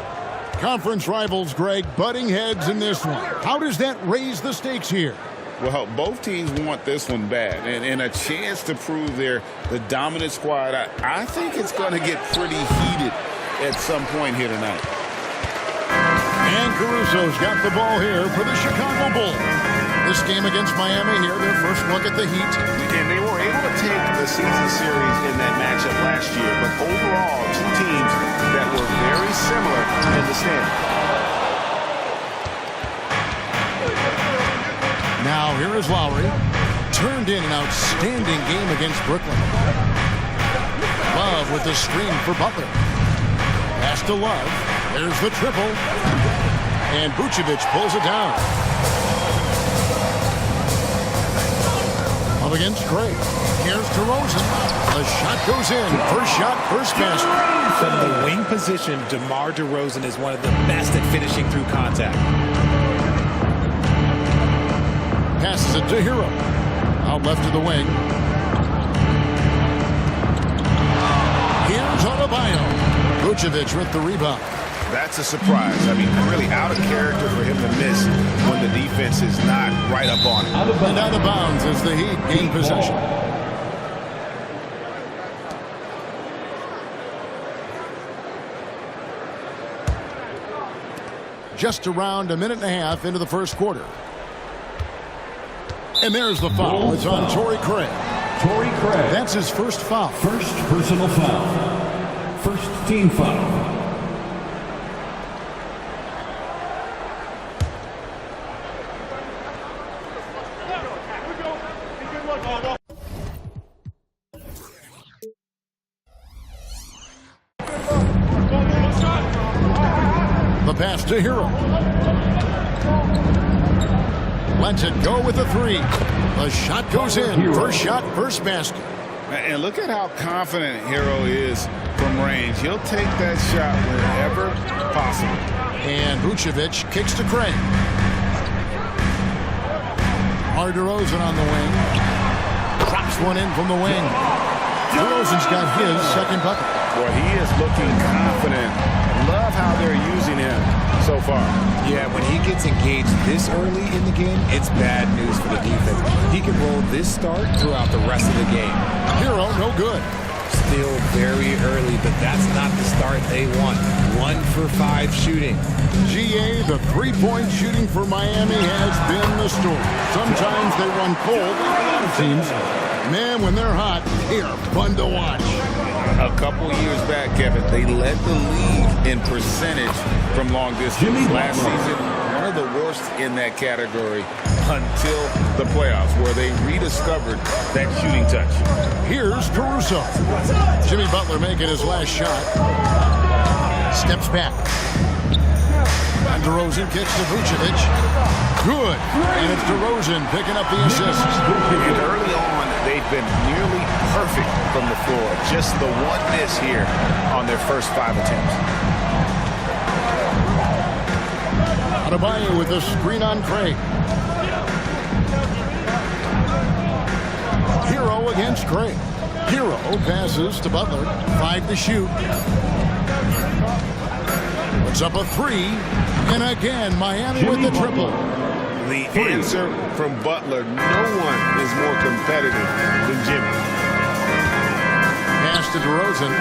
Conference rivals, Greg, butting heads in this one. How does that raise the stakes here? Well, both teams want this one bad, and a chance to prove they're the dominant squad. I think it's going to get pretty heated at some point here tonight. And Caruso's got the ball here for the Chicago Bulls. This game against Miami here, their first look at the Heat. And they were able to take the season series in that matchup last year, but overall, two teams that were very similar in the standings. Now here is Lowry. Turned in an outstanding game against Brooklyn. Love with the screen for Butler. Pass to Love. There's the triple. And Vucevic pulls it down. Up against Craig. Here's DeRozan. The shot goes in. First shot, first basket. From the wing position, DeMar DeRozan is one of the best at finishing through contact. Passes it to Hero. Out left to the wing. Here's Adebayo. Vucevic with the rebound. That's a surprise. I mean, really out of character for him to miss when the defense is not right up on him. And out of bounds as the Heat gain possession. Just around a minute and a half into the first quarter. And there's the foul. It's on Torrey Craig. Torrey Craig. That's his first foul. First personal foul. First team foul. The pass to Hero. Lets it go with a 3. The shot goes in. First shot, first basket. And look at how confident Hero is from range. He'll take that shot whenever possible. And Vucevic kicks to Craig. DeRozan on the wing. Drops one in from the wing. DeRozan's got his second bucket. Boy, he is looking confident. Love how they're using him so far. Yeah, when he gets engaged this early in the game, it's bad news for the defense. He can roll this start throughout the rest of the game. Hero, no good. Still very early, but that's not the start they want. 1 for 5 shooting. GA, the three-point shooting for Miami has been the story. Sometimes they run cold, like a lot of teams. Man, when they're hot, they are fun to watch. A couple years back, Kevin, they led the league in percentage from long distance. Last season, one of the worst in that category until the playoffs, where they rediscovered that shooting touch. Here's Caruso. Jimmy Butler making his last shot. Steps back. And DeRozan kicks to Vucevic. Good. And it's DeRozan picking up the assist. And early on, they've been nearly perfect from the floor. Just the one miss here on their first 5 attempts. Adebayo with the screen on Craig. Hero against Craig. Hero passes to Butler. 5 to shoot. Puts up a 3. And again, Miami with the triple. The answer from Butler, no one is more competitive than Jimmy. Pass to DeRozan.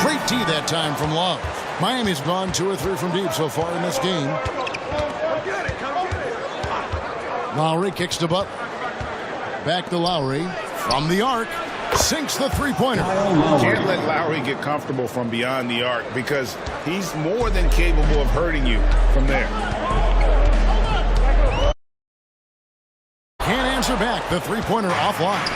Great D that time from Love. Miami's gone 2 or 3 from deep so far in this game. Lowry kicks to Butler. Back to Lowry from the arc. Sinks the three-pointer. Can't let Lowry get comfortable from beyond the arc because he's more than capable of hurting you from there. Can't answer back. The three-pointer offline.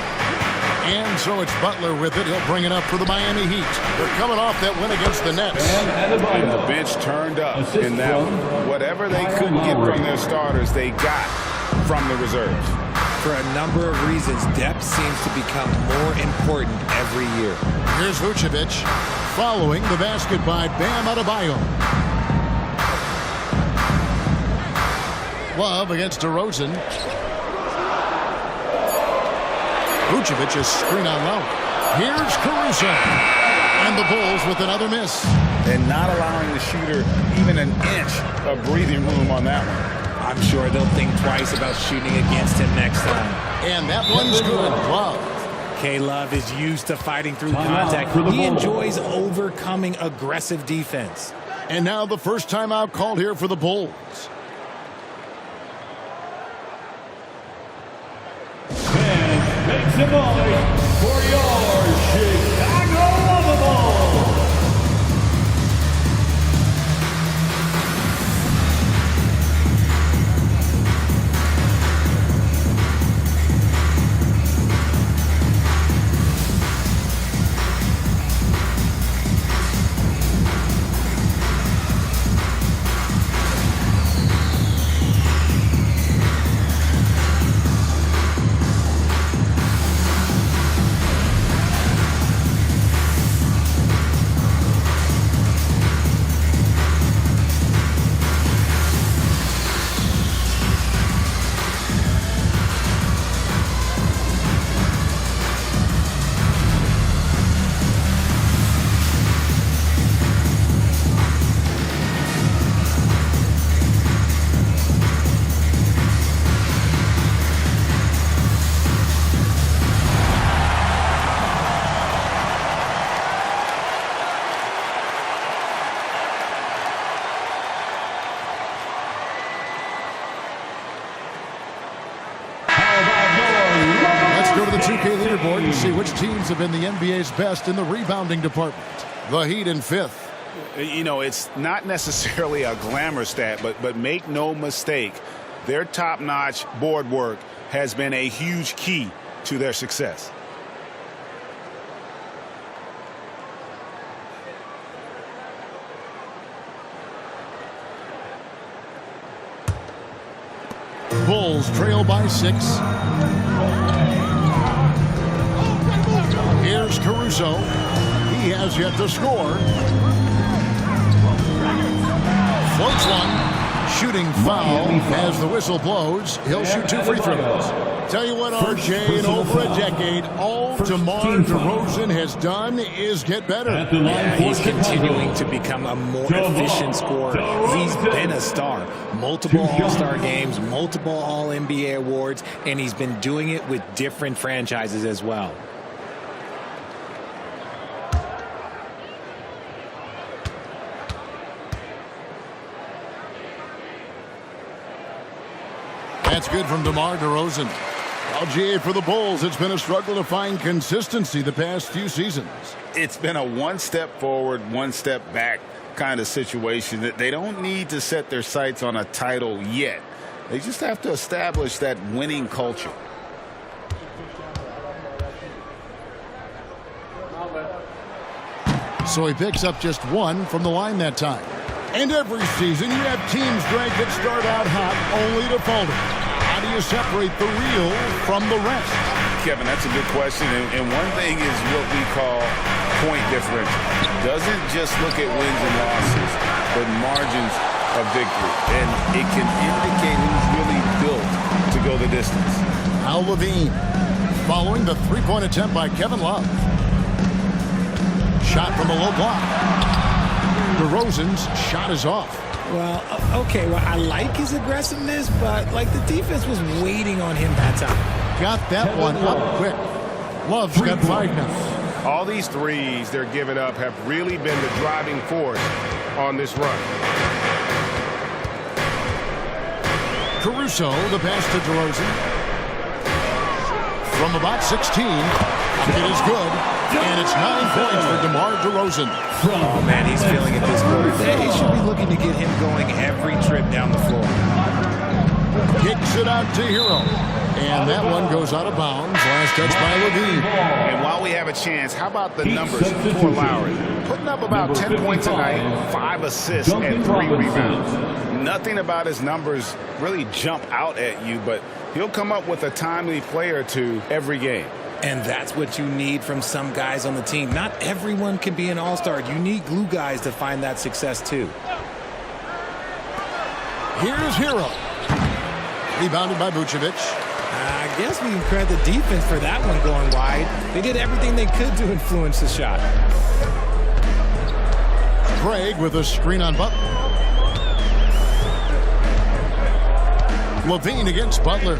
And so it's Butler with it. He'll bring it up for the Miami Heat. They're coming off that win against the Nets. And the bench turned up in that one. Whatever they couldn't get from their starters, they got from the reserves. For a number of reasons, depth seems to become more important every year. Here's Vucevic following the basket by Bam Adebayo. Love against DeRozan. Vucevic is screen on low. Here's Caruso. And the Bulls with another miss. And not allowing the shooter even an inch of breathing room on that one. I'm sure they'll think twice about shooting against him next time. And that one's good. Love. K-Love is used to fighting through contact. He enjoys overcoming aggressive defense. And now the first timeout called here for the Bulls. Make some noise for your Chicago Bulls. Leaderboard and see which teams have been the NBA's best in the rebounding department. The Heat in 5th. You know, it's not necessarily a glamour stat, but make no mistake, their top-notch board work has been a huge key to their success. Bulls trail by 6. Here's Caruso. He has yet to score. Floats one. Shooting foul as the whistle blows. He'll shoot 2 free throws. Tell you what, RJ, in over a decade, all DeMar DeRozan has done is get better. Yeah, he's continuing to become a more efficient scorer. He's been a star. Multiple All-Star games, multiple All-NBA awards, and he's been doing it with different franchises as well. That's good from DeMar DeRozan. LGA for the Bulls. It's been a struggle to find consistency the past few seasons. It's been a one step forward, one step back kind of situation that they don't need to set their sights on a title yet. They just have to establish that winning culture. So he picks up just 1 from the line that time. And every season you have teams, Greg, that start out hot only to falter. How do you separate the real from the rest? Kevin, that's a good question. And one thing is what we call point differential. Doesn't just look at wins and losses, but margins of victory. And it can indicate who's really built to go the distance. Al Levine following the three-point attempt by Kevin Love. Shot from the low block. DeRozan's shot is off. Well, okay, well, I like his aggressiveness, but like the defense was waiting on him that time. Got that one up quick. Love's got 5 now. All these threes they're giving up have really been the driving force on this run. Caruso, the pass to DeRozan. From about 16, it is good, and it's 9 points for DeMar DeRozan. Oh, man, he's feeling it this quarter. They should be looking to get him going every trip down the floor. Kicks it out to Hero, and that one goes out of bounds. Last touch by Levine. And while we have a chance, how about the numbers for Lowry? Putting up about 10 points a night, 5 assists, and 3 rebounds. Nothing about his numbers really jump out at you, but he'll come up with a timely play or two every game. And that's what you need from some guys on the team. Not everyone can be an all-star. You need glue guys to find that success too. Here's Hero. Rebounded by Vucevic. I guess we can credit the defense for that one going wide. They did everything they could to influence the shot. Craig with a screen on Butler. Levine against Butler.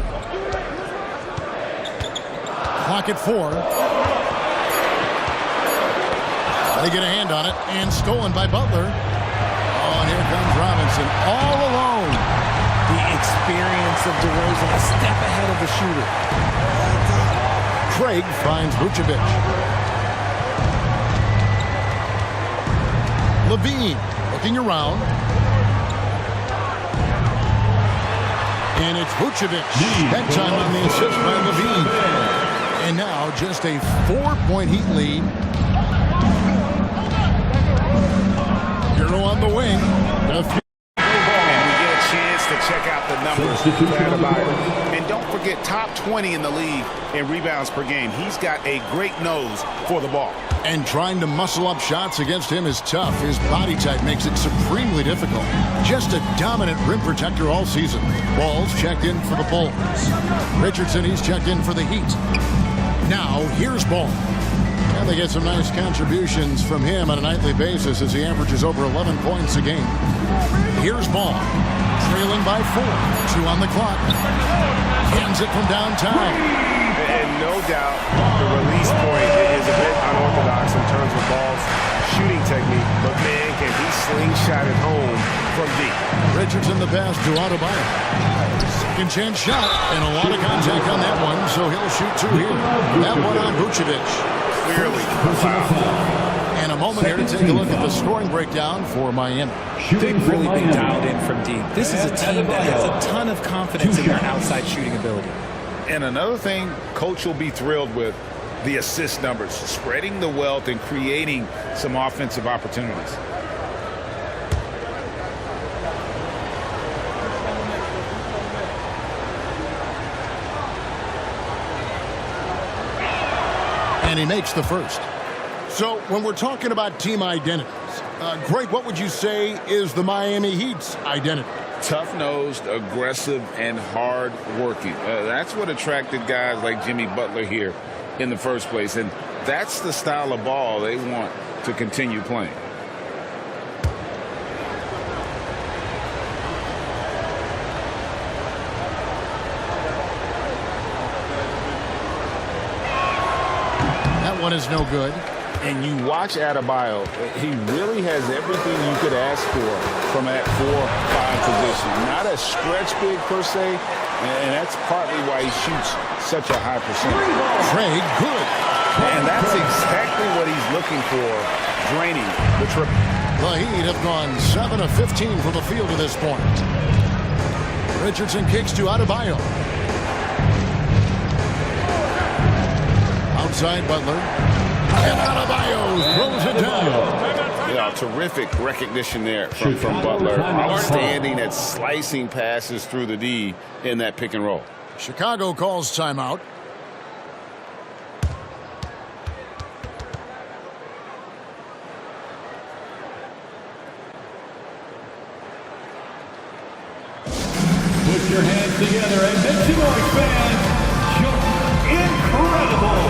Clock at 4. They get a hand on it, and stolen by Butler. Oh, and here comes Robinson all alone. The experience of DeRozan, a step ahead of the shooter. Craig finds Vucevic. Levine looking around. And it's Vucevic. That time on the assist by Levine. And now just a 4-point Heat lead. Hero on the wing. And we get a chance to check out the numbers for Adebayo. And don't forget, top 20 in the league in rebounds per game. He's got a great nose for the ball. And trying to muscle up shots against him is tough. His body type makes it supremely difficult. Just a dominant rim protector all season. Ball's checked in for the Bulls. Richardson, he's checked in for the Heat. Now, here's Ball. And they get some nice contributions from him on a nightly basis as he averages over 11 points a game. Here's Ball. Trailing by 4. 2 on the clock. Hands it from downtown. And no doubt, the release point is a bit unorthodox in terms of Ball's shooting technique. But man, can he slingshot it home from deep. Richardson the pass to Adebayo. Second chance shot, and a lot of contact on that one, so he'll shoot 2 here. That one on Vucevic. Clearly a foul. And a moment here to take a look at the scoring breakdown for Miami. They've really been dialed in from deep. This is a team that has a ton of confidence in their outside shooting ability. And another thing Coach will be thrilled with, the assist numbers, spreading the wealth and creating some offensive opportunities. And he makes the first. So when we're talking about team identities, Greg, what would you say is the Miami Heat's identity? Tough-nosed, aggressive, and hard-working. That's what attracted guys like Jimmy Butler here in the first place. And that's the style of ball they want to continue playing. One is no good. And you watch Adebayo, he really has everything you could ask for from that 4-5 position. Not a stretch big per se, and that's partly why he shoots such a high percentage. Craig, good. And that's exactly what he's looking for, draining the triple. The Heat have gone 7 of 15 from the field to this point. Richardson kicks to Adebayo. Outside Butler. And Adebayo throws it down. Yeah, terrific recognition there from Butler. Outstanding at slicing passes through the D in that pick and roll. Chicago calls timeout. Put your hands together and make some noise, fans. Incredible.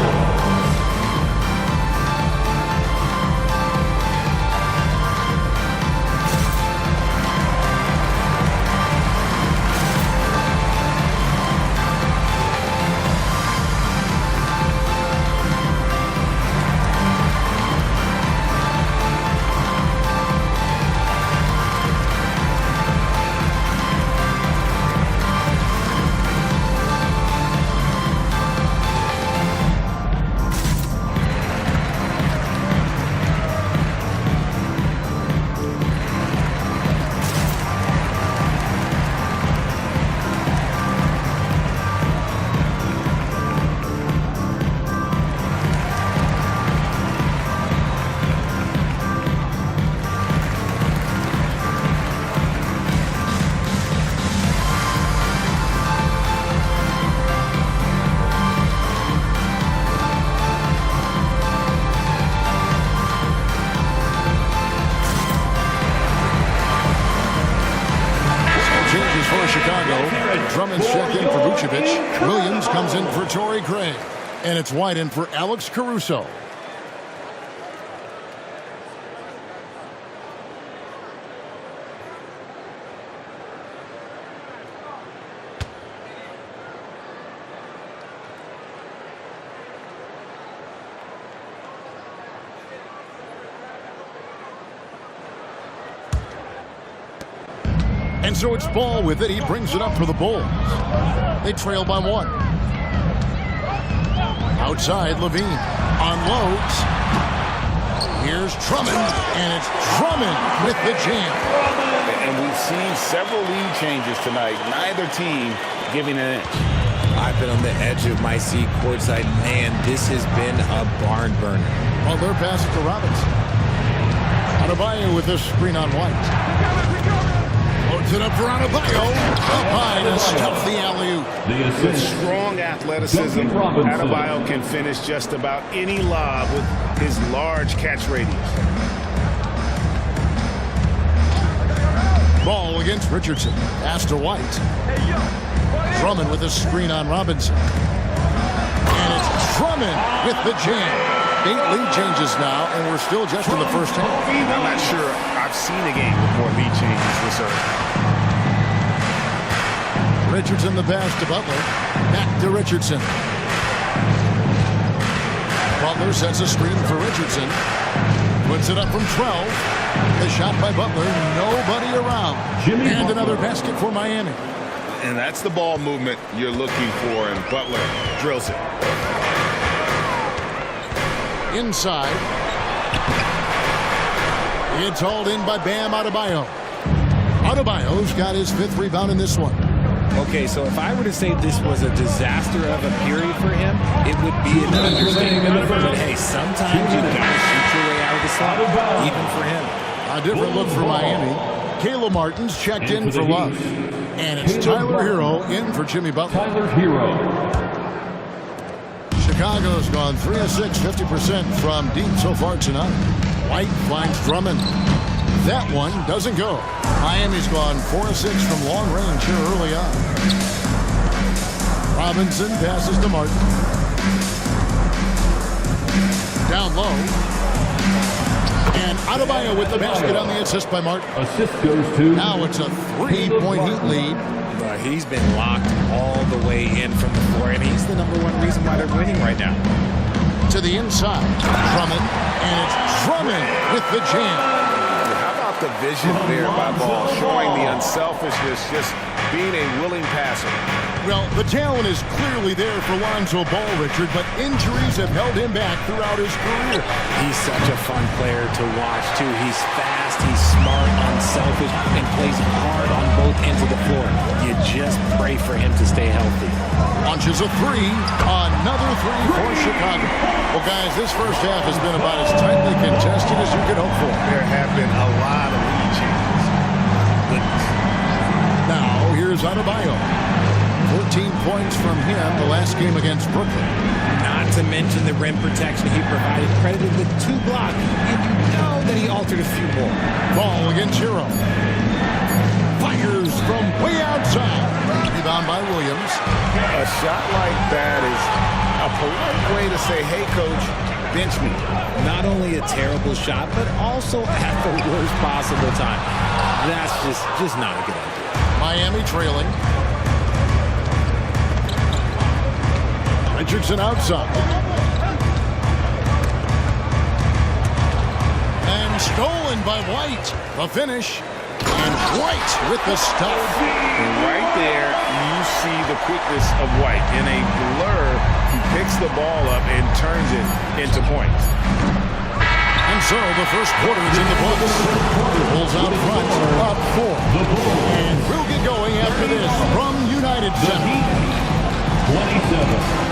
Williams comes in for Torrey Craig. And it's White in for Alex Caruso. And so it's Ball with it. He brings it up for the Bulls. They trail by 1. Outside, Levine unloads. Here's Drummond, and it's Drummond with the jam. And we've seen several lead changes tonight. Neither team giving an inch. I've been on the edge of my seat courtside. Man, this has been a barn burner. Well, they're passing to Robinson. Adebayo with this screen on White. Loads it up for Adebayo. Up high to stuff the alley-oop. With strong athleticism, Adebayo can finish just about any lob with his large catch radius. Ball against Richardson. Pass to White. Drummond with a screen on Robinson. And it's Drummond with the jam. 8 lead changes now, and we're still just in the first half. I'm not sure I've seen a game with more lead changes this early. Richardson the pass to Butler. Back to Richardson. Butler sets a screen for Richardson. Puts it up from 12. The shot by Butler. Nobody around. And another basket for Miami. And that's the ball movement you're looking for, and Butler drills it. Inside. It's hauled in by Bam Adebayo. Adebayo's got his 5th rebound in this one. Okay, so if I were to say this was a disaster of a period for him, it would be an understatement. But hey, sometimes you gotta shoot your way out of the slot, even for him. A different look for Miami. Caleb Martin's checked in for Love. And it's Tyler Hero in for Jimmy Butler. Tyler Hero. Chicago's gone 3 of 6, 50% from deep so far tonight. White finds Drummond. That one doesn't go. Miami's gone 4 of 6 from long range here early on. Robinson passes to Martin. Down low. And Adebayo with the basket on the assist by Martin. Assist goes to. Now it's a 3-point Heat lead. He's been locked all the way in from the floor, and he's the #1 reason why they're winning right now. To the inside, Drummond, and it's Drummond with the jam. How about the vision there by Ball, showing the unselfishness, just being a willing passer. Well, the talent is clearly there for Lonzo Ball, Richard, but injuries have held him back throughout his career. He's such a fun player to watch, too. He's fast, he's smart, unselfish, and plays hard on both ends of the floor. You just pray for him to stay healthy. Launches a 3. Another 3 for Chicago. Well, guys, this first half has been about as tightly contested as you could hope for. There have been a lot of lead changes. Now, here's Adebayo. 14 points from him the last game against Brooklyn. Not to mention the rim protection he provided, credited with 2 blocks, and you know that he altered a few more. Ball against Hero. Fires from way outside. Rebound by Williams. A shot like that is a polite way to say, hey, coach, bench me. Not only a terrible shot, but also at the worst possible time. That's just not a good idea. Miami trailing. Richardson outside. And stolen by White. The finish. And White with the stuff. Right there, you see the quickness of White. In a blur, he picks the ball up and turns it into points. And so the first quarter is in the books. Bulls out front, up 4. And we'll get going after this from United Center. 27.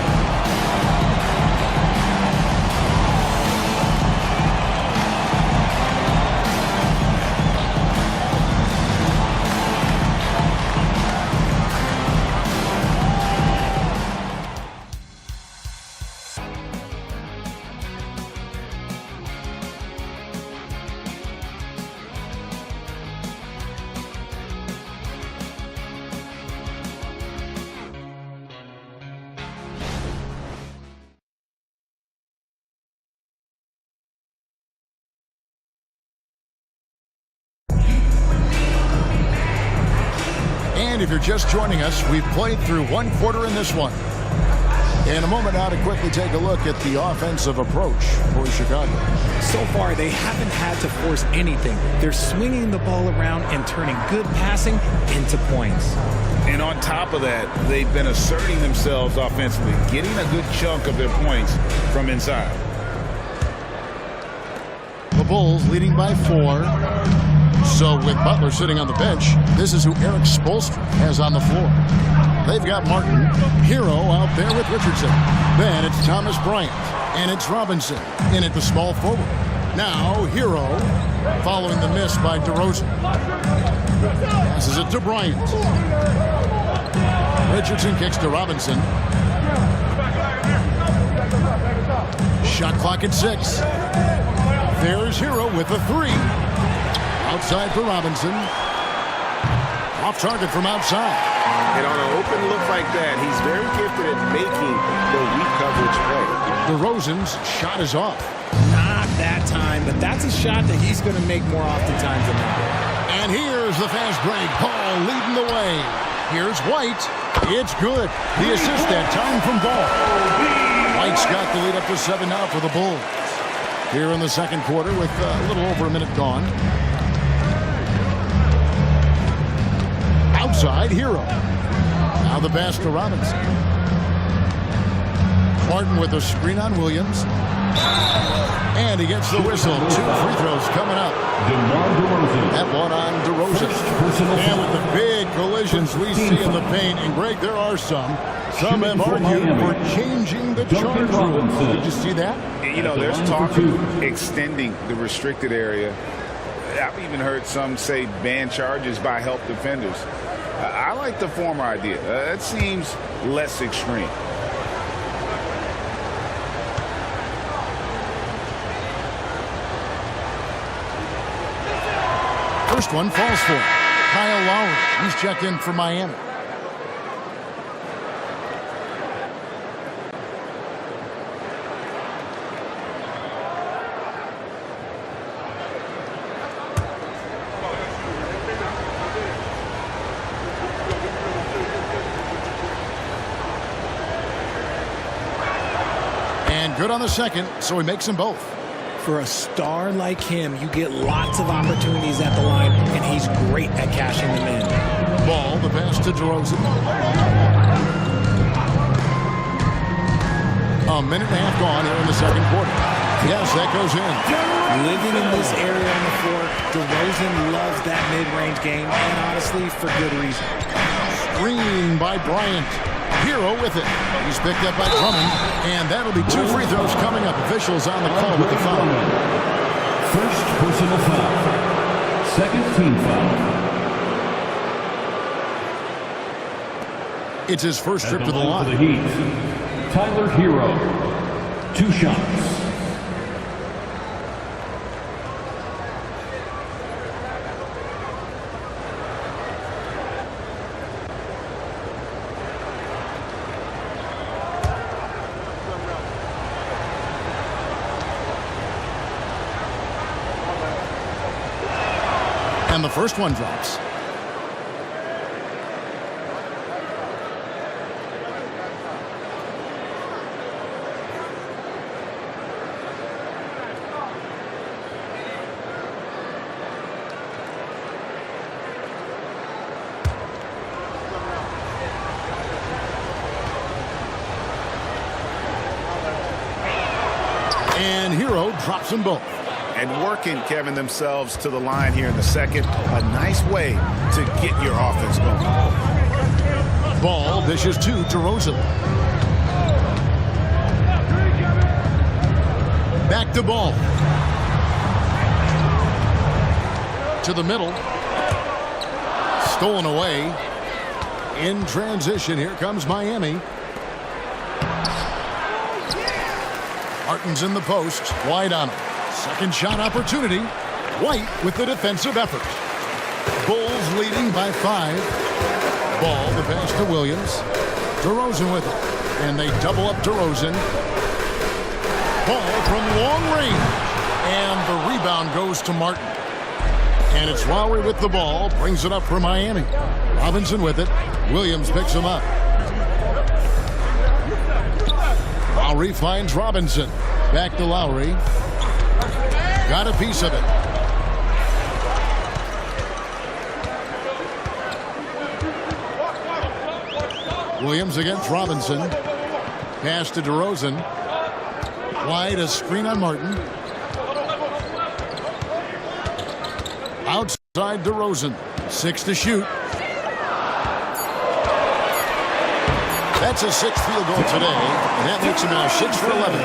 And if you're just joining us, we've played through one quarter in this one. In a moment now to quickly take a look at the offensive approach for Chicago. So far, they haven't had to force anything. They're swinging the ball around and turning good passing into points. And on top of that, they've been asserting themselves offensively, getting a good chunk of their points from inside. The Bulls leading by 4. So with Butler sitting on the bench, this is who Eric Spoelstra has on the floor. They've got Martin, Hero out there with Richardson. Then it's Thomas Bryant, and it's Robinson in at the small forward. Now Hero following the miss by DeRozan. Passes it to Bryant. Richardson kicks to Robinson. Shot clock at 6. There's Hero with a 3. Outside for Robinson. Off target from outside. And on an open look like that, he's very gifted at making the weak coverage play. DeRozan's shot is off. Not that time, but that's a shot that he's going to make more oftentimes than not. And here's the fast break. Paul leading the way. Here's White. It's good. The assist that time from Ball. White's got the lead up to 7 now for the Bulls. Here in the second quarter with a little over a minute gone. Outside, Hero. Now the pass to Robinson. Martin with a screen on Williams. And he gets the whistle. 2 free throws coming up. That one on DeRozan. And with the big collisions we see in the paint, and Greg, there are some. Some have argued for changing the charge rule. Did you see that? You know, there's talk of extending the restricted area. I've even heard some say ban charges by help defenders. I like the former idea. It seems less extreme. First one falls for Kyle Lowry. He's checked in for Miami. And good on the second, so he makes them both. For a star like him, you get lots of opportunities at the line, and he's great at cashing them in. Ball, the pass to DeRozan. A minute and a half gone here in the second quarter. Yes, that goes in. Living in this area on the floor, DeRozan loves that mid-range game, and honestly, for good reason. Screen by Bryant. Hero with it. He's picked up by Drummond, and that'll be 2 free throws coming up. Officials on the call with the foul. First personal foul. Second team foul. It's his first trip to the line. For the Heat, Tyler Hero. 2 shots. And the first one drops. And Hero drops them both. And working, Kevin, themselves to the line here in the second. A nice way to get your offense going. Ball dishes to DeRozan. Back to Ball. To the middle. Stolen away. In transition, here comes Miami. Martin's in the post. Wide on him. Second shot opportunity. White with the defensive effort. Bulls leading by 5. Ball, the pass to Williams. DeRozan with it. And they double up DeRozan. Ball from long range. And the rebound goes to Martin. And it's Lowry with the ball. Brings it up for Miami. Robinson with it. Williams picks him up. Lowry finds Robinson. Back to Lowry. Got a piece of it. Williams against Robinson. Pass to DeRozan. Wide, a screen on Martin. Outside DeRozan. 6 to shoot. That's his 6th field goal today, and that makes him now 6 for 11.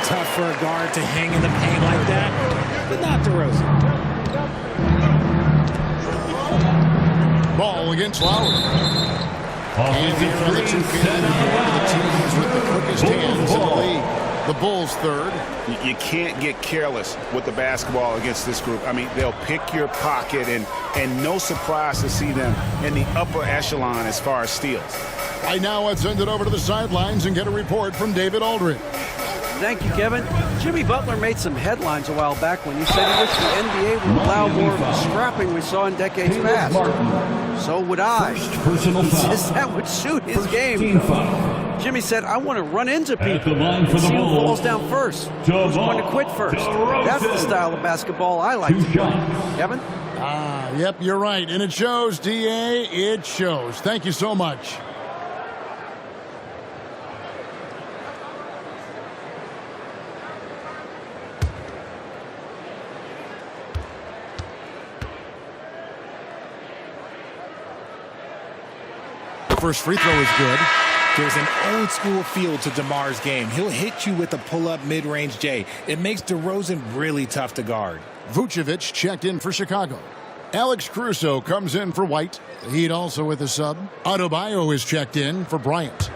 Tough for a guard to hang in the paint like that, but not DeRozan. Ball against Lowry. And here are the 2 the teams with the quickest hands in the league. The Bulls third. You can't get careless with the basketball against this group. I mean, they'll pick your pocket, and no surprise to see them in the upper echelon as far as steals. Right now, let's send it over to the sidelines and get a report from David Aldridge. Thank you, Kevin. Jimmy Butler made some headlines a while back when he said he wished the NBA would allow more of the scrapping we saw in decades past. So would I. He says that would suit his game. Jimmy said, I want to run into people and see who falls down first, who's going to quit first. That's the style of basketball I like to play. Kevin? Yep, you're right. And it shows, D.A. It shows. Thank you so much. First free throw is good. There's an old school feel to DeMar's game. He'll hit you with a pull-up mid-range J. It makes DeRozan really tough to guard. Vucevic checked in for Chicago. Alex Caruso comes in for White. The Heat also with a sub. Adebayo is checked in for Bryant.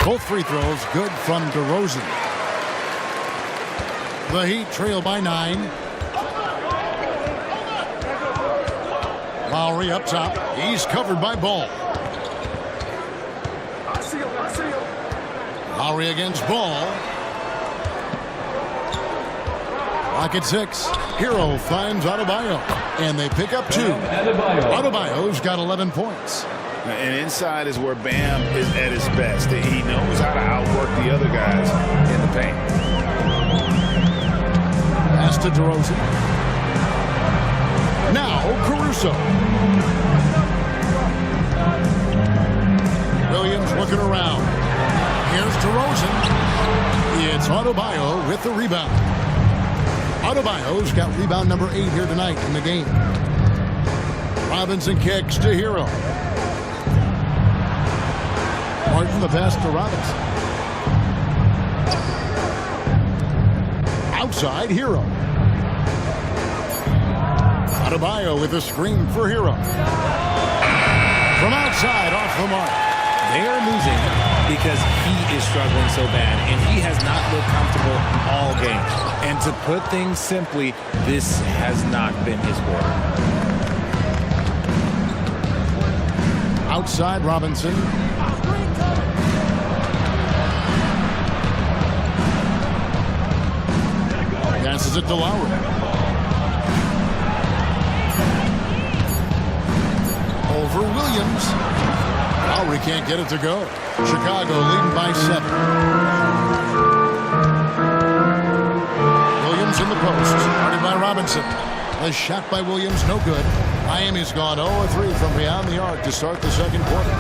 Both free throws good from DeRozan. The Heat trail by 9. Lowry up top. He's covered by Ball. Lowry against Ball. Lock at 6. Hero finds Adebayo. And they pick up 2. Adebayo's got 11 points. And inside is where Bam is at his best. He knows how to outwork the other guys in the paint. Pass to DeRozan. Now Caruso. Williams looking around. Here's DeRozan. It's Adebayo with the rebound. Adebayo's got rebound number 8 here tonight in the game. Robinson kicks to Hero. Martin the pass to Robinson. Outside Hero. Adebayo with a screen for Hero. From outside off the mark. They are losing because he is struggling so bad, and he has not looked comfortable all game. And to put things simply, this has not been his quarter. Outside Robinson. Passes it to Lowry. Over Williams. Lowry can't get it to go. Chicago leading by 7. Williams in the post. Started by Robinson. A shot by Williams, no good. Miami's gone 0-3 from beyond the arc to start the second quarter.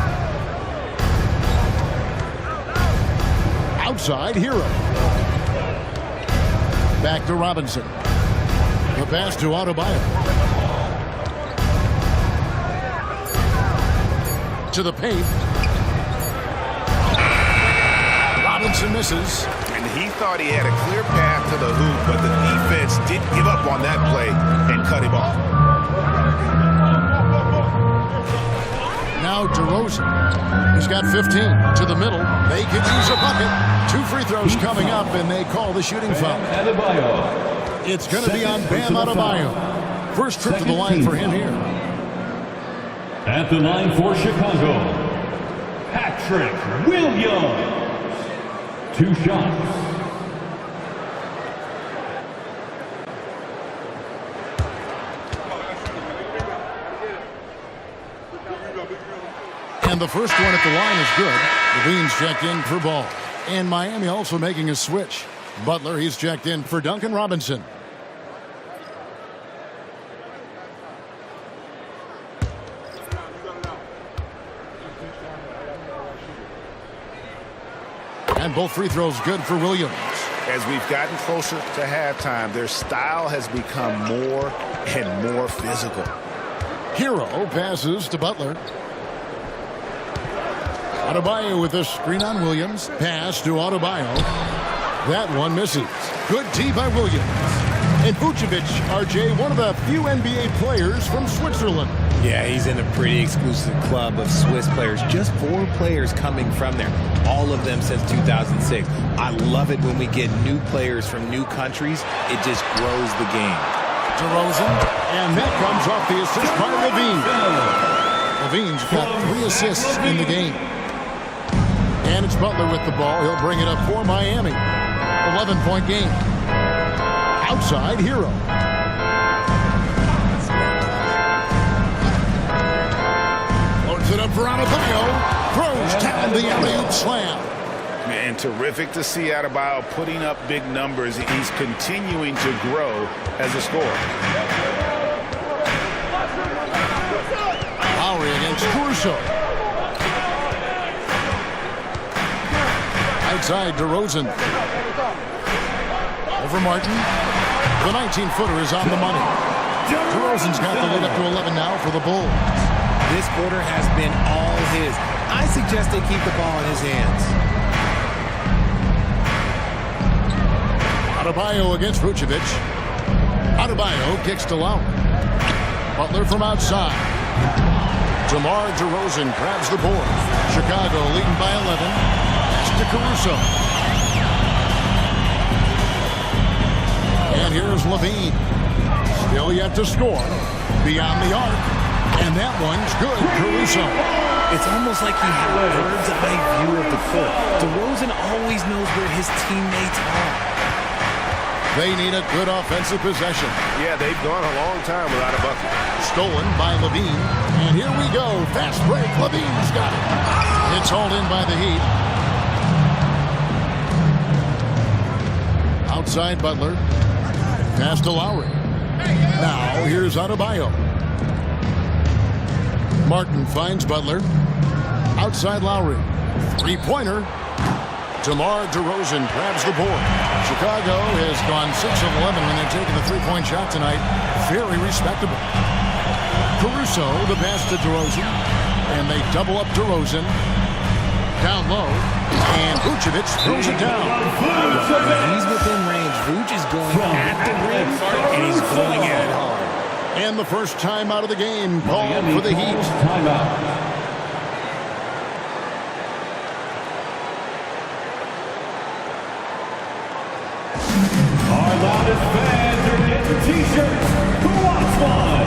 Outside Hero. Back to Robinson. The pass to Adebayo. To the paint. Robinson misses. And he thought he had a clear path to the hoop, but the defense didn't give up on that play and cut him off. Now DeRozan. He's got 15 to the middle. They could use a bucket. 2 free throws coming up, and they call the shooting foul. It's going to be on Bam Adebayo. First trip to the line for him here. At the line for Chicago, Patrick Williams. 2 shots. And the first one at the line is good. Levine's checked in for ball. And Miami also making a switch. Butler, he's checked in for Duncan Robinson. And both free throws good for Williams. As we've gotten closer to halftime, their style has become more and more physical. Hero passes to Butler. Adebayo with a screen on Williams. Pass to Adebayo. That one misses. Good tee by Williams. And Vucevic, RJ, one of the few NBA players from Switzerland. Yeah, he's in a pretty exclusive club of Swiss players. Just 4 players coming from there. All of them since 2006. I love it when we get new players from new countries. It just grows the game. DeRozan, and that comes off the assist by Levine. Levine's got 3 assists in the game. And it's Butler with the ball. He'll bring it up for Miami. 11-point game. Outside, Hero. Loads it up for Adebayo. Throws down the alley-oop slam. Man, terrific to see Adebayo putting up big numbers. He's continuing to grow as a scorer. Lowry against Caruso. Outside, DeRozan. Over Martin. The 19-footer is on the money. DeRozan's got the lead up to 11 now for the Bulls. This quarter has been all his. I suggest they keep the ball in his hands. Adebayo against Vucevic. Adebayo kicks to Lowry. Butler from outside. DeMar DeRozan grabs the board. Chicago leading by 11. Pass to Caruso. And here's Levine. Still yet to score. Beyond the arc. And that one's good. Caruso. It's almost like he has a bird's eye view of the court. DeRozan always knows where his teammates are. They need a good offensive possession. Yeah, they've gone a long time without a bucket. Stolen by Levine. And here we go. Fast break. Levine's got it. It's hauled in by the Heat. Outside Butler. Pass to Lowry. Now here's Adebayo. Martin finds Butler. Outside Lowry. Three-pointer. DeMar DeRozan grabs the board. Chicago has gone 6 of 11 when they've taken the three-point shot tonight. Very respectable. Caruso, the pass to DeRozan. And they double up DeRozan. Down low. And Vucevic throws it down. When he's within range, Vuce is going at the rim, and he's going at it hard. And the first time out of the game called for the Heat. Timeout. Our loudest fans are getting t-shirts. Who wants one?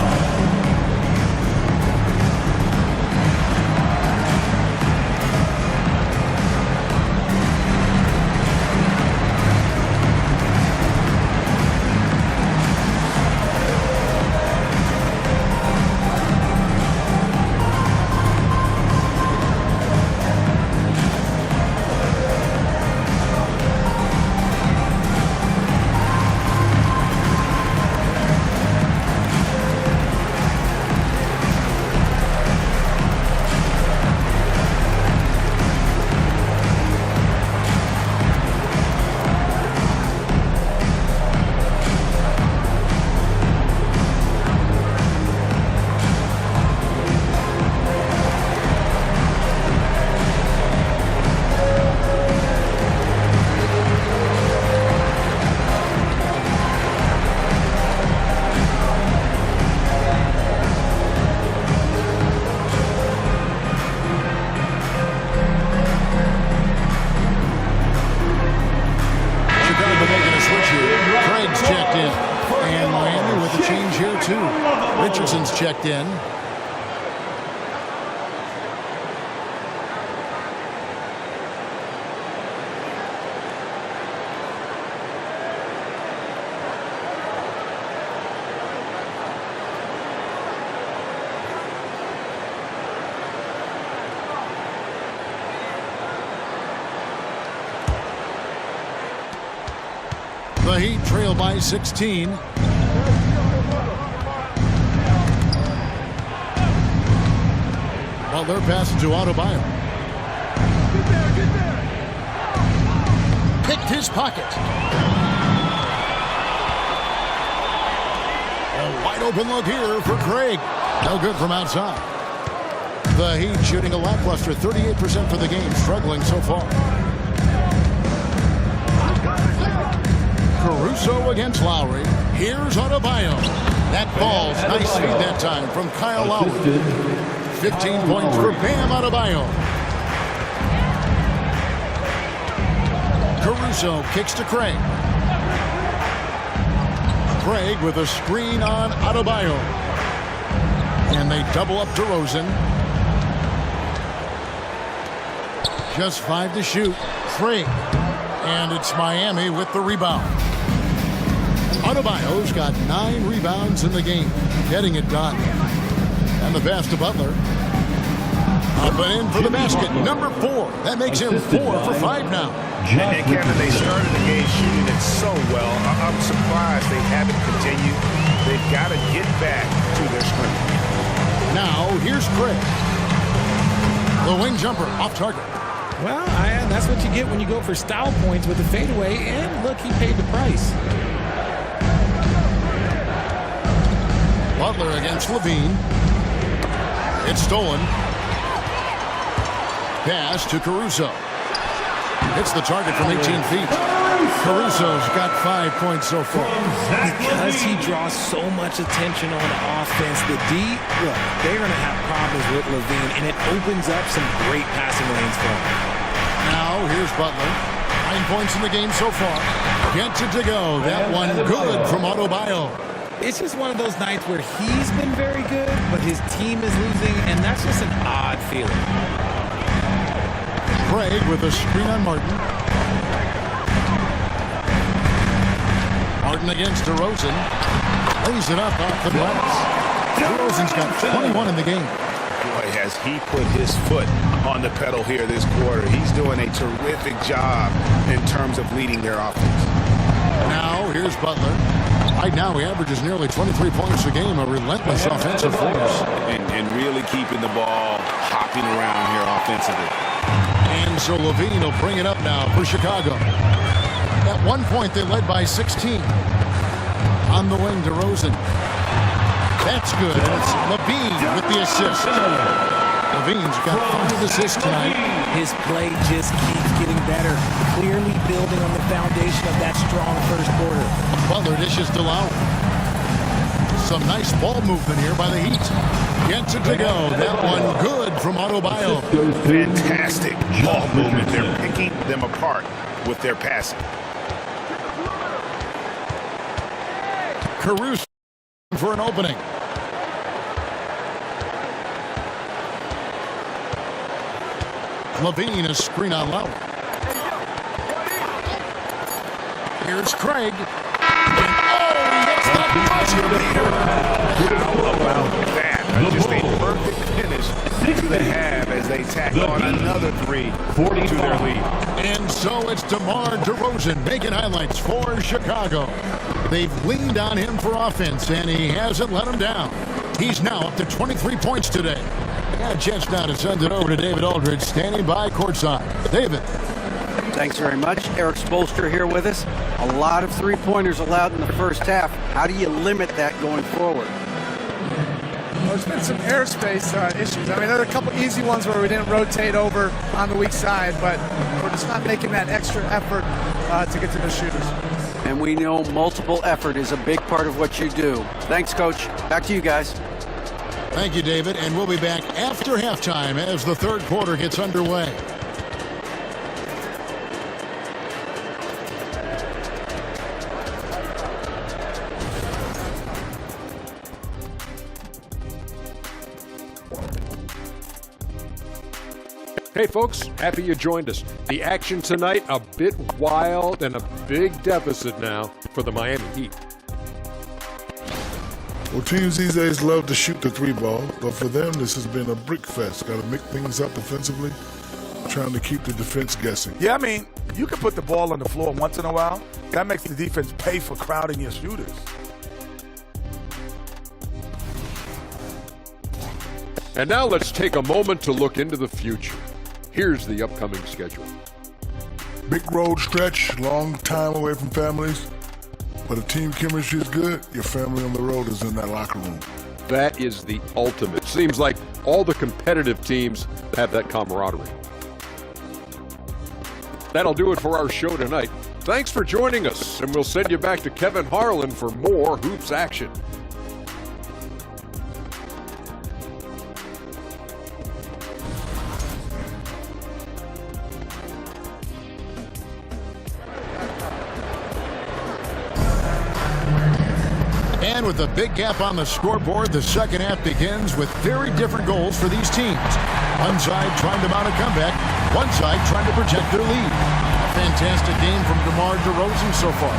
Checked in. The Heat trail by 16. Butler passes to Adebayo. Picked his pocket. A wide open look here for Craig. No good from outside. The Heat shooting a lackluster 38% for the game, struggling so far. Caruso against Lowry. Here's Adebayo. That falls. Nice feed that time from Kyle Lowry. 15 points for Bam Adebayo. Caruso kicks to Craig. Craig with a screen on Adebayo. And they double up DeRozan. Just 5 to shoot. Craig. And it's Miami with the rebound. Adebayo's got 9 rebounds in the game. Getting it done. And the pass to Butler. Up and in for the basket. Number 4. That makes him 4 for 5 now. And Kevin, they started the game shooting it so well. I'm surprised they haven't continued. They've got to get back to their scrimmage. Now, here's Craig. The wing jumper off target. Well, that's what you get when you go for style points with the fadeaway. And look, he paid the price. Butler against Levine. It's stolen. Pass to Caruso. Hits the target from 18 feet. Caruso's got 5 points so far. Because he draws so much attention on offense, the D, look, they're going to have problems with Levine, and it opens up some great passing lanes for him. Now, here's Butler. 9 points in the game so far. Gets it to go. That one good from Adebayo. It's just one of those nights where he's been very good, but his team is losing, and that's just an odd feeling. Craig with a screen on Martin. Martin against DeRozan. Lays it up off the glass. DeRozan's got 21 in the game. Boy, has he put his foot on the pedal here this quarter. He's doing a terrific job in terms of leading their offense. Now, here's Butler. Right now, he averages nearly 23 points a game, a relentless offensive force. And really keeping the ball hopping around here offensively. And so Levine will bring it up now for Chicago. At one point, they led by 16. On the wing, DeRozan. That's good. And it's Levine with the assist. Levine's got 5 assists tonight. His play just keeps getting better. Clearly building on the foundation of that strong first quarter. Butler dishes to Lowry. Some nice ball movement here by the Heat. Gets it to go. That one good from Adebayo. Fantastic ball movement. They're picking them apart with their passing. Caruso for an opening. Levine, a screen on Lowry. Here's Craig. And he hits that buzzer beater. How about that? Just a perfect finish to the half as they tack on another 3 to their lead. And so it's DeMar DeRozan making highlights for Chicago. They've leaned on him for offense, and he hasn't let them down. He's now up to 23 points today. I got a chance now to send it over to David Aldridge, standing by courtside. David. Thanks very much. Eric Spoelstra here with us. A lot of three-pointers allowed in the first half. How do you limit that going forward? Well, there's been some airspace issues. I mean, there are a couple easy ones where we didn't rotate over on the weak side, but we're just not making that extra effort to get to the shooters. And we know multiple effort is a big part of what you do. Thanks, Coach. Back to you guys. Thank you, David. And we'll be back after halftime as the third quarter gets underway. Hey folks, happy you joined us. The action tonight, a bit wild and a big deficit now for the Miami Heat. Well, teams these days love to shoot the 3 ball, but for them this has been a brick fest. Got to mix things up offensively. trying to keep the defense guessing. Yeah, I mean, you can put the ball on the floor once in a while. That makes the defense pay for crowding your shooters. And now let's take a moment to look into the future. Here's the upcoming schedule. Big road stretch, long time away from families. But if team chemistry is good, your family on the road is in that locker room. That is the ultimate. Seems like all the competitive teams have that camaraderie. That'll do it for our show tonight. Thanks for joining us, and we'll send you back to Kevin Harlan for more hoops action. And with a big gap on the scoreboard, the second half begins with very different goals for these teams. One side trying to mount a comeback, one side trying to protect their lead. A fantastic game from DeMar DeRozan so far.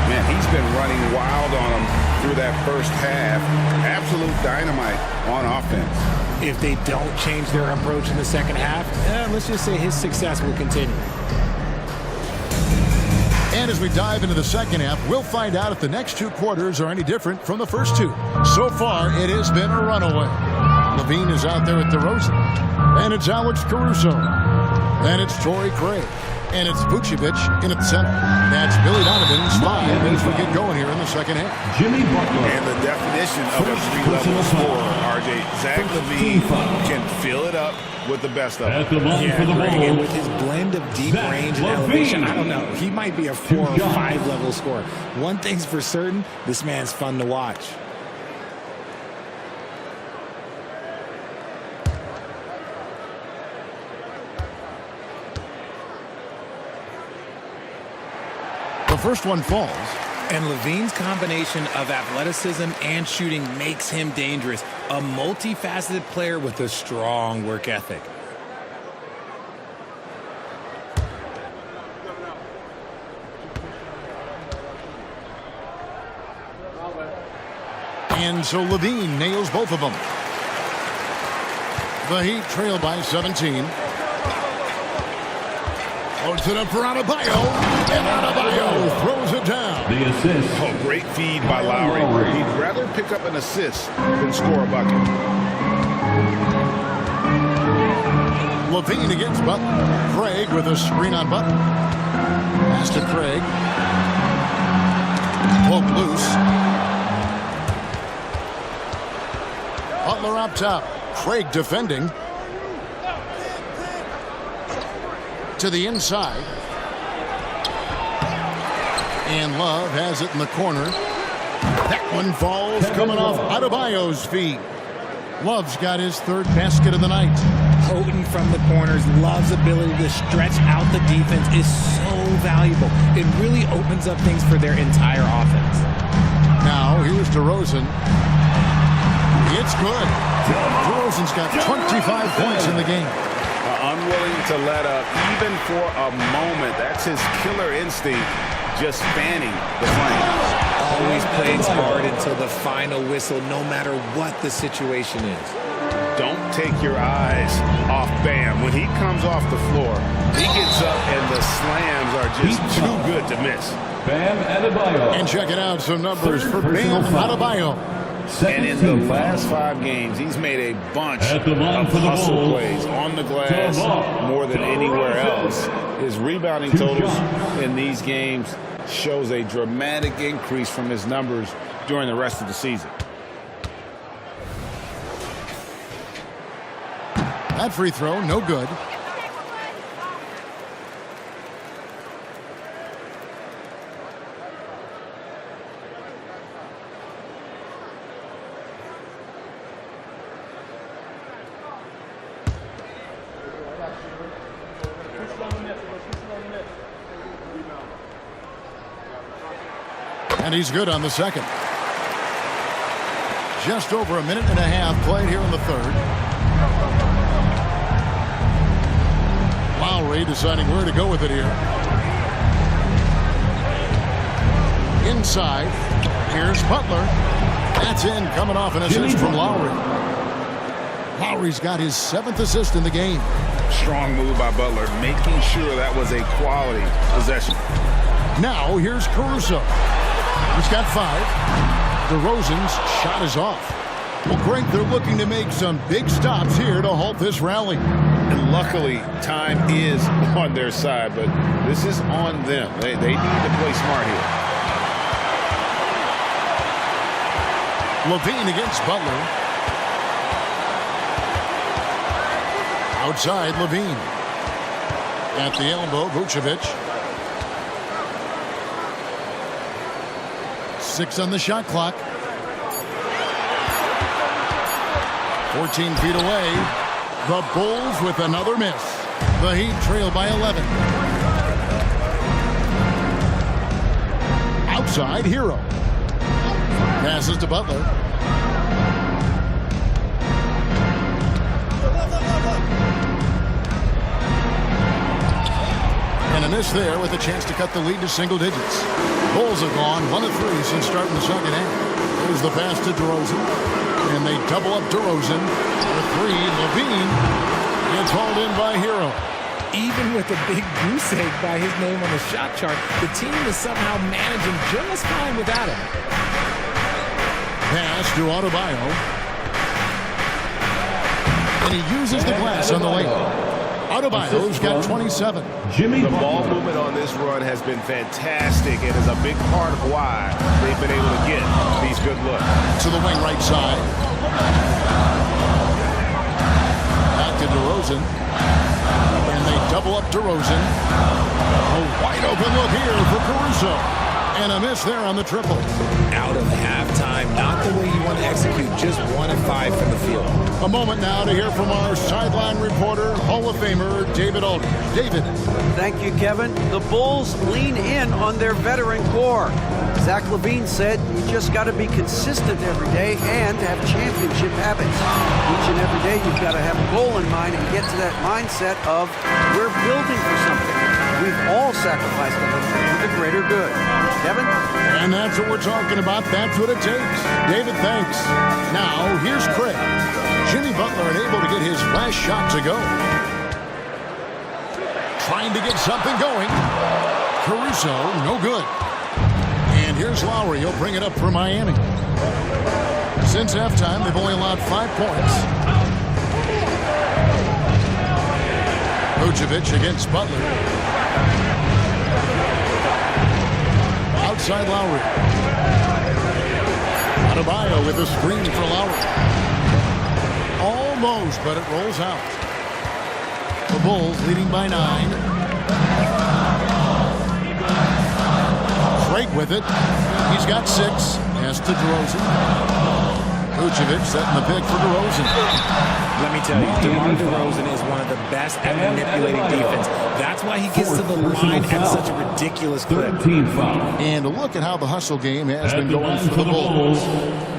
Man, he's been running wild on them through that first half. Absolute dynamite on offense. If they don't change their approach in the second half, let's just say his success will continue. And as we dive into the second half, we'll find out if the next two quarters are any different from the first two. So far, it has been a runaway. Levine is out there with DeRozan. And it's Alex Caruso. Then it's Torrey Craig. And it's Vucevic in at the center. That's Billy Donovan's 5 as we get going here in the second half. Jimmy Butler. And the definition of a three-level scorer, RJ. Zach Levine can fill it up with the best of them. And with his blend of deep range and elevation, I don't know. He might be a 4 or 5 level scorer. One thing's for certain, this man's fun to watch. The first one falls. And Levine's combination of athleticism and shooting makes him dangerous. A multifaceted player with a strong work ethic. And so Levine nails both of them. The Heat trail by 17. Loads it up for Adebayo, and Adebayo throws it down. The assist. Oh, great feed by Lowry. He'd rather pick up an assist than score a bucket. Levine against Butler. Craig with a screen on Butler. Pass to Craig. Pulled loose. Butler up top. Craig defending. To the inside. And Love has it in the corner. That one falls coming off Adebayo's feet. Love's got his third basket of the night. Potent from the corners. Love's ability to stretch out the defense is so valuable. It really opens up things for their entire offense. Now here's DeRozan. It's good. DeRozan's got 25 points in the game. Unwilling to let up even for a moment. That's his killer instinct, just fanning the flames. Always plays hard until the final whistle, no matter what the situation is. Don't take your eyes off Bam. When he comes off the floor, he gets up and the slams are just too good to miss. Bam Adebayo. And check it out, some numbers for Bam Adebayo. And in the last 5 games, he's made a bunch of hustle plays on the glass more than anywhere else. His rebounding totals in these games shows a dramatic increase from his numbers during the rest of the season. That free throw, no good. And he's good on the second. Just over a minute and a half played here in the third. Lowry deciding where to go with it here. Inside. Here's Butler. That's in, coming off an assist from Lowry. Lowry's got his 7th assist in the game. Strong move by Butler, making sure that was a quality possession. Now here's Caruso. He's got 5. DeRozan's shot is off. Well, Greg, they're looking to make some big stops here to halt this rally. And luckily, time is on their side, but this is on them. They need to play smart here. Levine against Butler. Outside, Levine. At the elbow, Vucevic. 6 on the shot clock. 14 feet away. The Bulls with another miss. The Heat trail by 11. Outside, Hero. Passes to Butler. And a miss there with a chance to cut the lead to single digits. Bulls have gone 1 of 3 since starting the second half. There's the pass to DeRozan. And they double up DeRozan. The 3, Levine gets hauled in by Hero. Even with a big goose egg by his name on the shot chart, the team is somehow managing just fine without him. Pass to Adebayo. And he uses the glass on the lane. Adebayo's got 27. The ball movement on this run has been fantastic and is a big part of why they've been able to get these good looks. To the wing right side. Back to DeRozan. And they double up DeRozan. A wide open look here for Caruso. And a miss there on the triple. Out of halftime, not the way you want to execute, just 1 of 5 from the field. A moment now to hear from our sideline reporter, Hall of Famer David Aldridge. David. Thank you, Kevin. The Bulls lean in on their veteran core. Zach LaVine said, you just got to be consistent every day and have championship habits. Each and every day, you've got to have a goal in mind and get to that mindset of we're building for something. We've all sacrificed a little for the greater good. Kevin? And that's what we're talking about. That's what it takes. David, thanks. Now, here's Craig. Jimmy Butler unable to get his last shot to go. Trying to get something going. Caruso, no good. And here's Lowry. He'll bring it up for Miami. Since halftime, they've only allowed 5 points. Vucevic against Butler. Outside Lowry. Adebayo with a screen for Lowry. Almost, but it rolls out. The Bulls leading by 9. Craig with it. He's got 6. Pass to DeRozan. Vucevic setting the pick for DeRozan. Let me tell you, DeMar DeRozan is one of the best at manipulating defense. That's why he gets to the line at such a ridiculous clip. And look at how the hustle game has been going for the Bulls.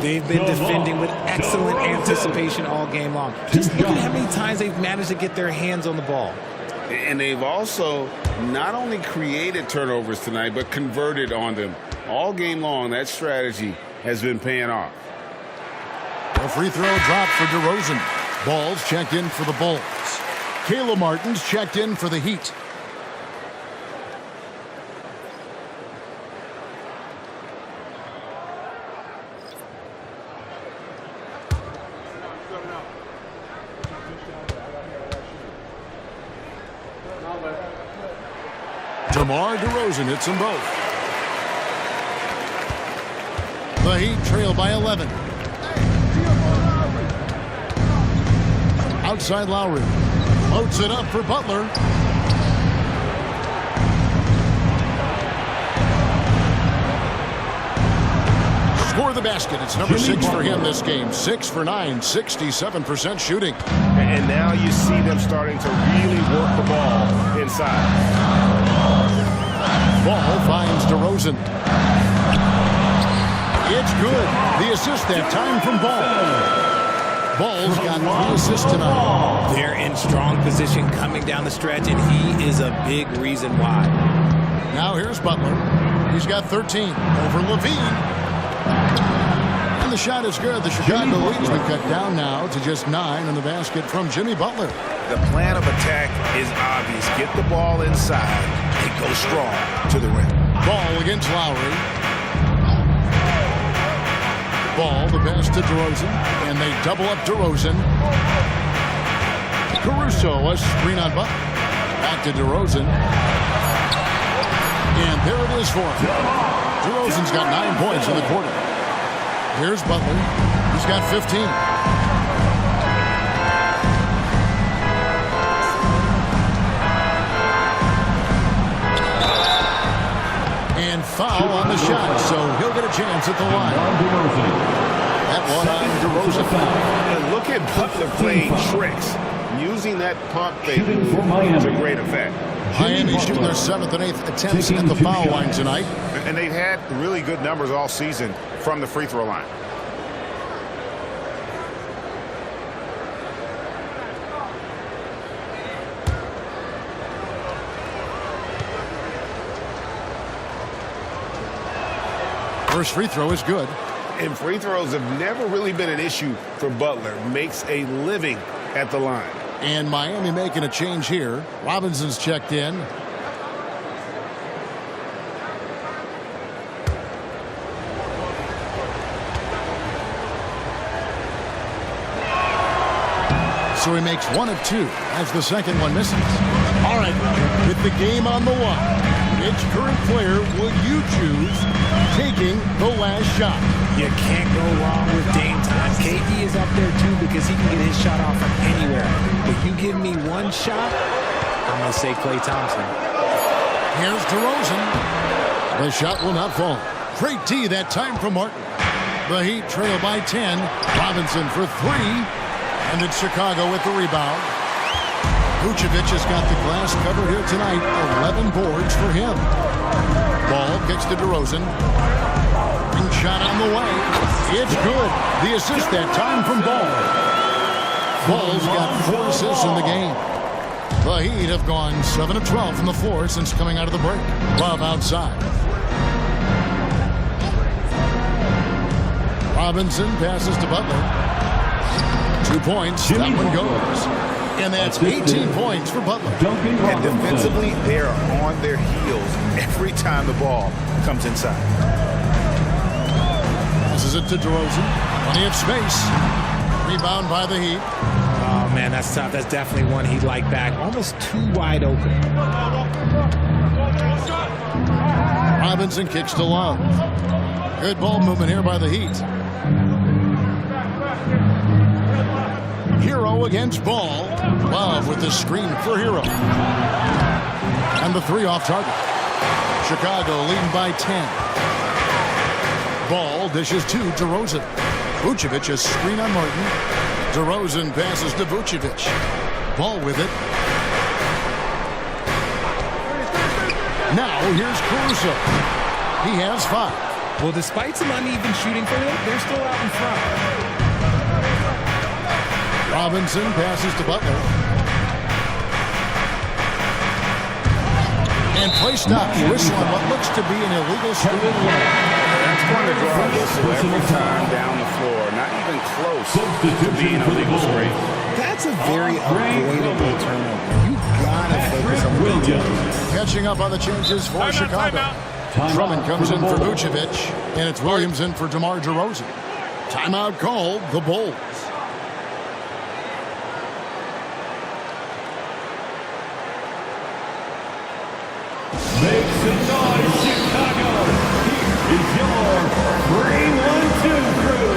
They've been defending with excellent anticipation all game long. Just look at how many times they've managed to get their hands on the ball. And they've also not only created turnovers tonight, but converted on them. All game long, that strategy has been paying off. A free throw drop for DeRozan. Balls checked in for the Bulls. Caleb Martin's checked in for the Heat. DeMar DeRozan hits them both. The Heat trail by 11. Outside Lowry. Floats it up for Butler. Score the basket. It's number 6 for him this game. 6 for 9, 67% shooting. And now you see them starting to really work the ball inside. Ball finds DeRozan. It's good. The assist that time from Ball. Ball's got 3 assists tonight. They're in strong position coming down the stretch, and he is a big reason why. Now here's Butler. He's got 13 over Levine. And the shot is good. The Chicago lead has been cut down now to just 9 in the basket from Jimmy Butler. The plan of attack is obvious. Get the ball inside and go strong to the rim. Ball against Lowry. Ball, the pass to DeRozan, and they double up DeRozan. Caruso, a screen on Butler. Back to DeRozan. And there it is for him. DeRozan's got 9 points in the quarter. Here's Butler. He's got 15. And foul on the shot, so he'll get a chance at the line. That one on DeRozan. And look at Butler playing tricks. Using that pump fake to great effect. Miami shooting their 7th and 8th attempts at the foul line tonight. And they've had really good numbers all season from the free throw line. First free throw is good. And free throws have never really been an issue for Butler. Makes a living at the line. And Miami making a change here. Robinson's checked in. So he makes 1 of 2 as the second one misses. All right, with the game on the line, which current player will you choose taking the last shot? You can't go wrong with Dame time. KD is up there too because he can get his shot off from anywhere. If you give me one shot, I'm going to say Klay Thompson. Here's DeRozan. The shot will not fall. Great D that time from Martin. The Heat trail by 10. Robinson for 3. And it's Chicago with the rebound. Vucevic has got the glass cover here tonight. 11 boards for him. Ball kicks to DeRozan. Ring shot on the way. It's good. The assist that time from Ball. Ball's got 4 assists in the game. The Heat have gone 7 of 12 from the floor since coming out of the break. Love outside. Robinson passes to Butler. 2 points. That one goes. And that's 18 points for Butler. And defensively, they are on their heels every time the ball comes inside. Passes it to DeRozan. Plenty of space. Rebound by the Heat. Oh, man, that's tough. That's definitely one he'd like back. Almost too wide open. Robinson kicks to Love. Good ball movement here by the Heat. Hero against Ball. Love with the screen for Hero. And the 3 off target. Chicago leading by 10. Ball dishes to DeRozan. Vucevic a screen on Martin. DeRozan passes to Vucevic. Ball with it. Now here's Caruso. He has 5. Well, despite some uneven shooting for them, they're still out in front. Robinson passes to Butler. And play stops. Whistle on what looks to be an illegal screen. That's going to draw a whistle every time down the floor. Not even close to being a legal screen. That's a very avoidable turnover. You gotta focus on the details. Catching up on the changes for Chicago. Drummond comes in for Vucevic, and it's Williams in for DeMar DeRozan. Timeout called, the Bulls. Make some noise, Chicago. Here is your 3-1-2 crew.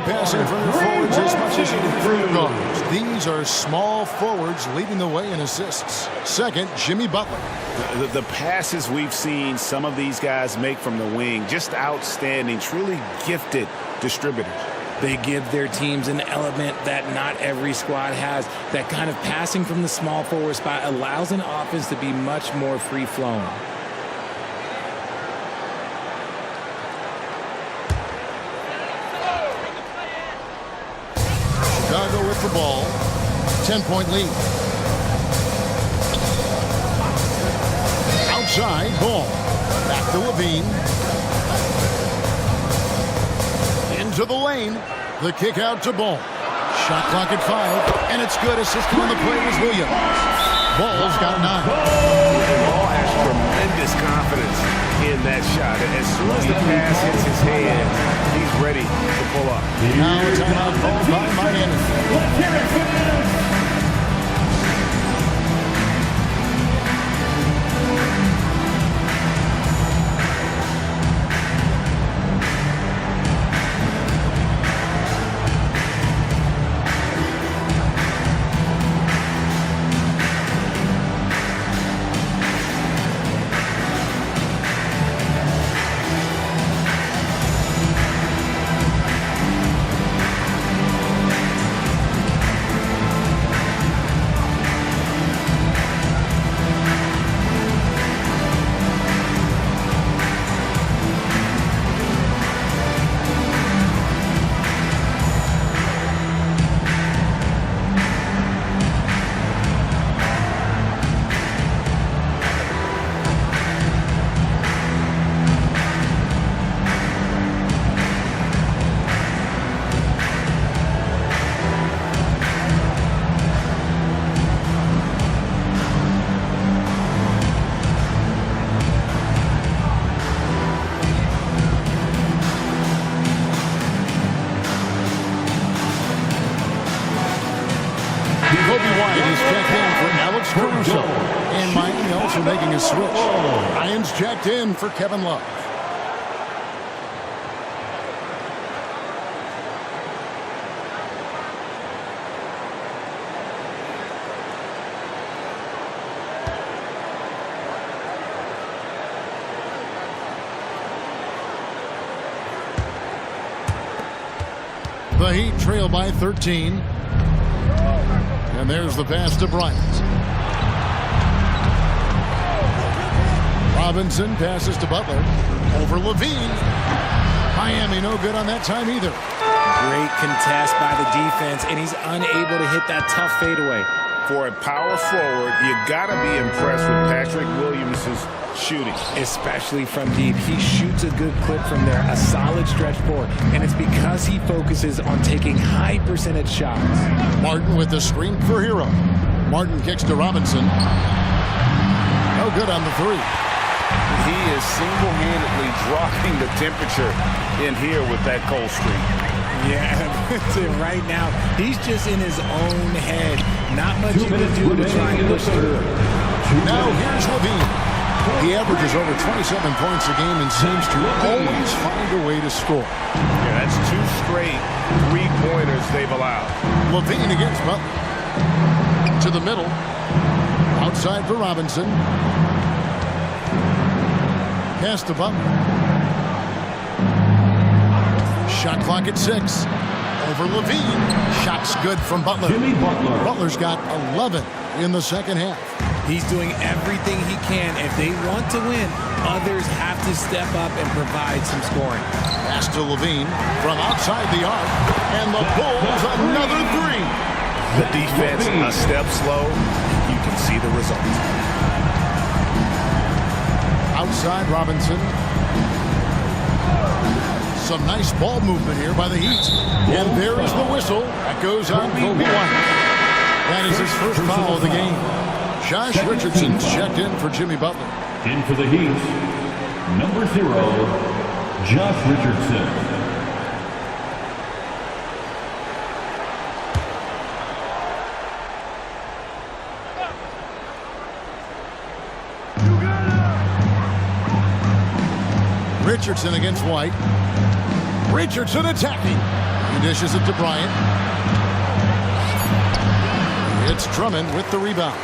passing from your forwards as much as you do from your guards. These are small forwards leading the way in assists. Second, Jimmy Butler. The passes we've seen some of these guys make from the wing, just outstanding, truly gifted distributors. They give their teams an element that not every squad has. That kind of passing from the small forward spot allows an offense to be much more free-flowing. Chicago with the ball. 10-point lead. Outside, ball. Back to Levine. Into the lane. The kick out to Ball. Shot clock at 5, and it's good. Assisting on the play was Williams. Ball's got 9. Ball has tremendous confidence in that shot. As soon as the pass hits his hand, he's ready to pull up. Now a timeout called by Miami. Let's hear it for them. And Miami also making a switch. Ryan's checked in for Kevin Love. The Heat trail by 13. And there's the pass to Bryant. Robinson passes to Butler. Over Levine. Miami no good on that time either. Great contest by the defense, and he's unable to hit that tough fadeaway. For a power forward, you got to be impressed with Patrick Williams' shooting. Especially from deep. He shoots a good clip from there, a solid stretch forward, and it's because he focuses on taking high percentage shots. Martin with the screen for Hero. Martin kicks to Robinson. No good on the 3. He is single-handedly dropping the temperature in here with that cold streak. Yeah, right now, he's just in his own head. Not much he can do to try and push through. Now here's Levine. He averages over 27 points a game and seems to always find a way to score. Yeah, that's 2 straight 3-pointers they've allowed. Levine against Butler. To the middle. Outside for Robinson. Pass to Butler. Shot clock at 6. Over Levine. Shots good from Butler. Jimmy Butler. Butler's got 11 in the second half. He's doing everything he can. If they want to win, others have to step up and provide some scoring. Pass to Levine from outside the arc. And the Bulls another 3. The defense a step slow. You can see the result. Outside Robinson. Some nice ball movement here by the Heat. And there is the whistle. That goes on Kobe White. That is his first foul of the game. Josh Richardson's checked in for Jimmy Butler. In for the Heat, number 0, Josh Richardson. Richardson against White. Richardson attacking. He dishes it to Bryant. It's Drummond with the rebound.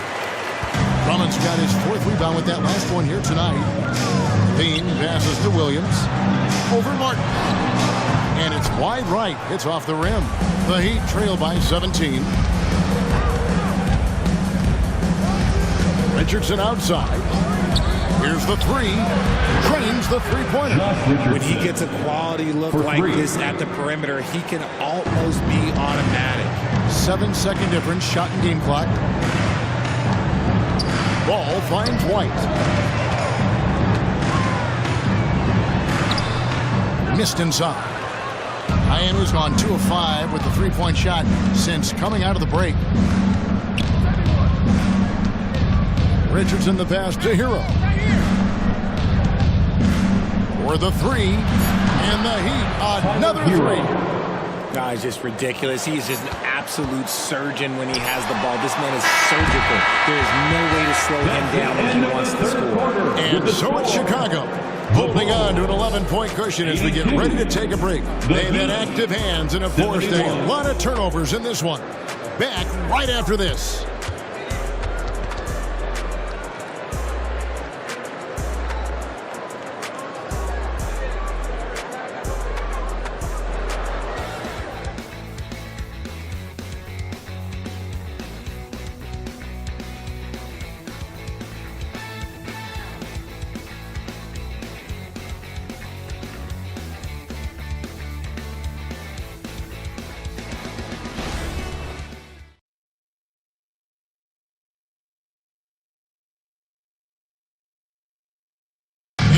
Drummond's got his 4th rebound with that last one here tonight. Bean passes to Williams. Over Martin. And it's wide right. It's off the rim. The Heat trail by 17. Richardson outside. Here's the 3. Drains the three-pointer. When he gets a quality look like this at the perimeter, he can almost be automatic. 7-second difference, shot and game clock. Ball finds White. Missed inside. Hyena's gone 2 of 5 with the three-point shot since coming out of the break. Richardson the pass to Hero. For the 3. And the Heat, another 3. Guys, just ridiculous. He is just an absolute surgeon when he has the ball. This man is surgical. There is no way to slow him down when he wants to score. And so it's Chicago, holding on to an 11-point cushion as we get ready to take a break. They've had active hands and have forced a lot of turnovers in this one. Back right after this.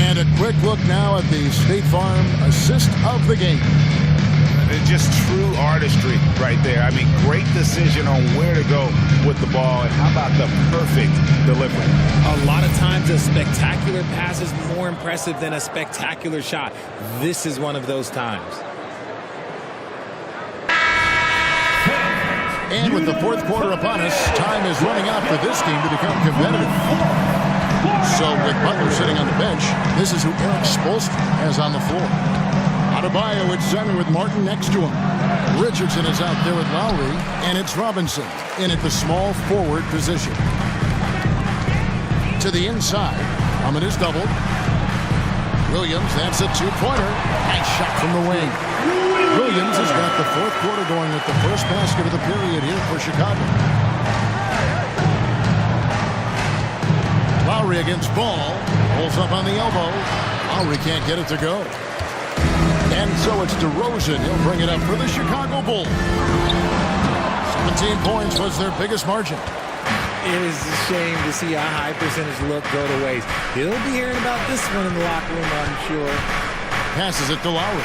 And a quick look now at the State Farm assist of the game. It's just true artistry right there. I mean, great decision on where to go with the ball, and how about the perfect delivery? A lot of times a spectacular pass is more impressive than a spectacular shot. This is one of those times. And with the 4th quarter upon us, time is running out for this team to become competitive. So with Butler sitting on the bench, this is who Eric Spoelstra has on the floor. Adebayo at center with Martin next to him. Richardson is out there with Lowry, and it's Robinson in at the small forward position. To the inside, Drummond is doubled. Williams, that's a 2-pointer. Nice shot from the wing. Williams has got the 4th quarter going with the first basket of the period here for Chicago. Lowry against Ball. Pulls up on the elbow. Lowry can't get it to go. And so it's DeRozan. He'll bring it up for the Chicago Bulls. 17 points was their biggest margin. It is a shame to see a high percentage look go to waste. He'll be hearing about this one in the locker room, I'm sure. Passes it to Lowry.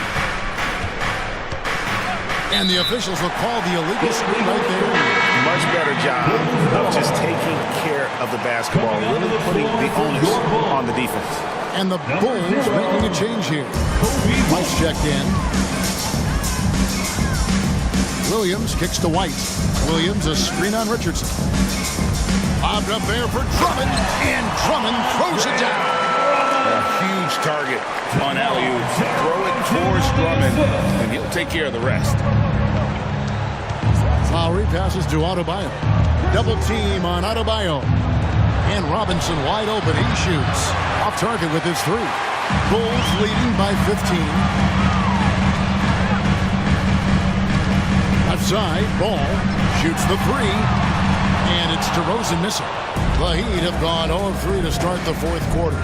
And the officials will call the illegal screen right there. Much better job of just taking care of the basketball, really putting the onus on the defense. And the Bulls making a change here. White's checked in. Williams kicks to White. Williams a screen on Richardson. Bobbed up there for Drummond, and Drummond throws it down. A huge target on alley-oops. Throw it towards Drummond, and he'll take care of the rest. Lowry passes to Adebayo. Double team on Adebayo. And Robinson wide open. He shoots. Off target with his 3. Bulls leading by 15. Left side, Ball shoots the 3. And it's DeRozan missing. The Heat have gone 0-3 to start the 4th quarter.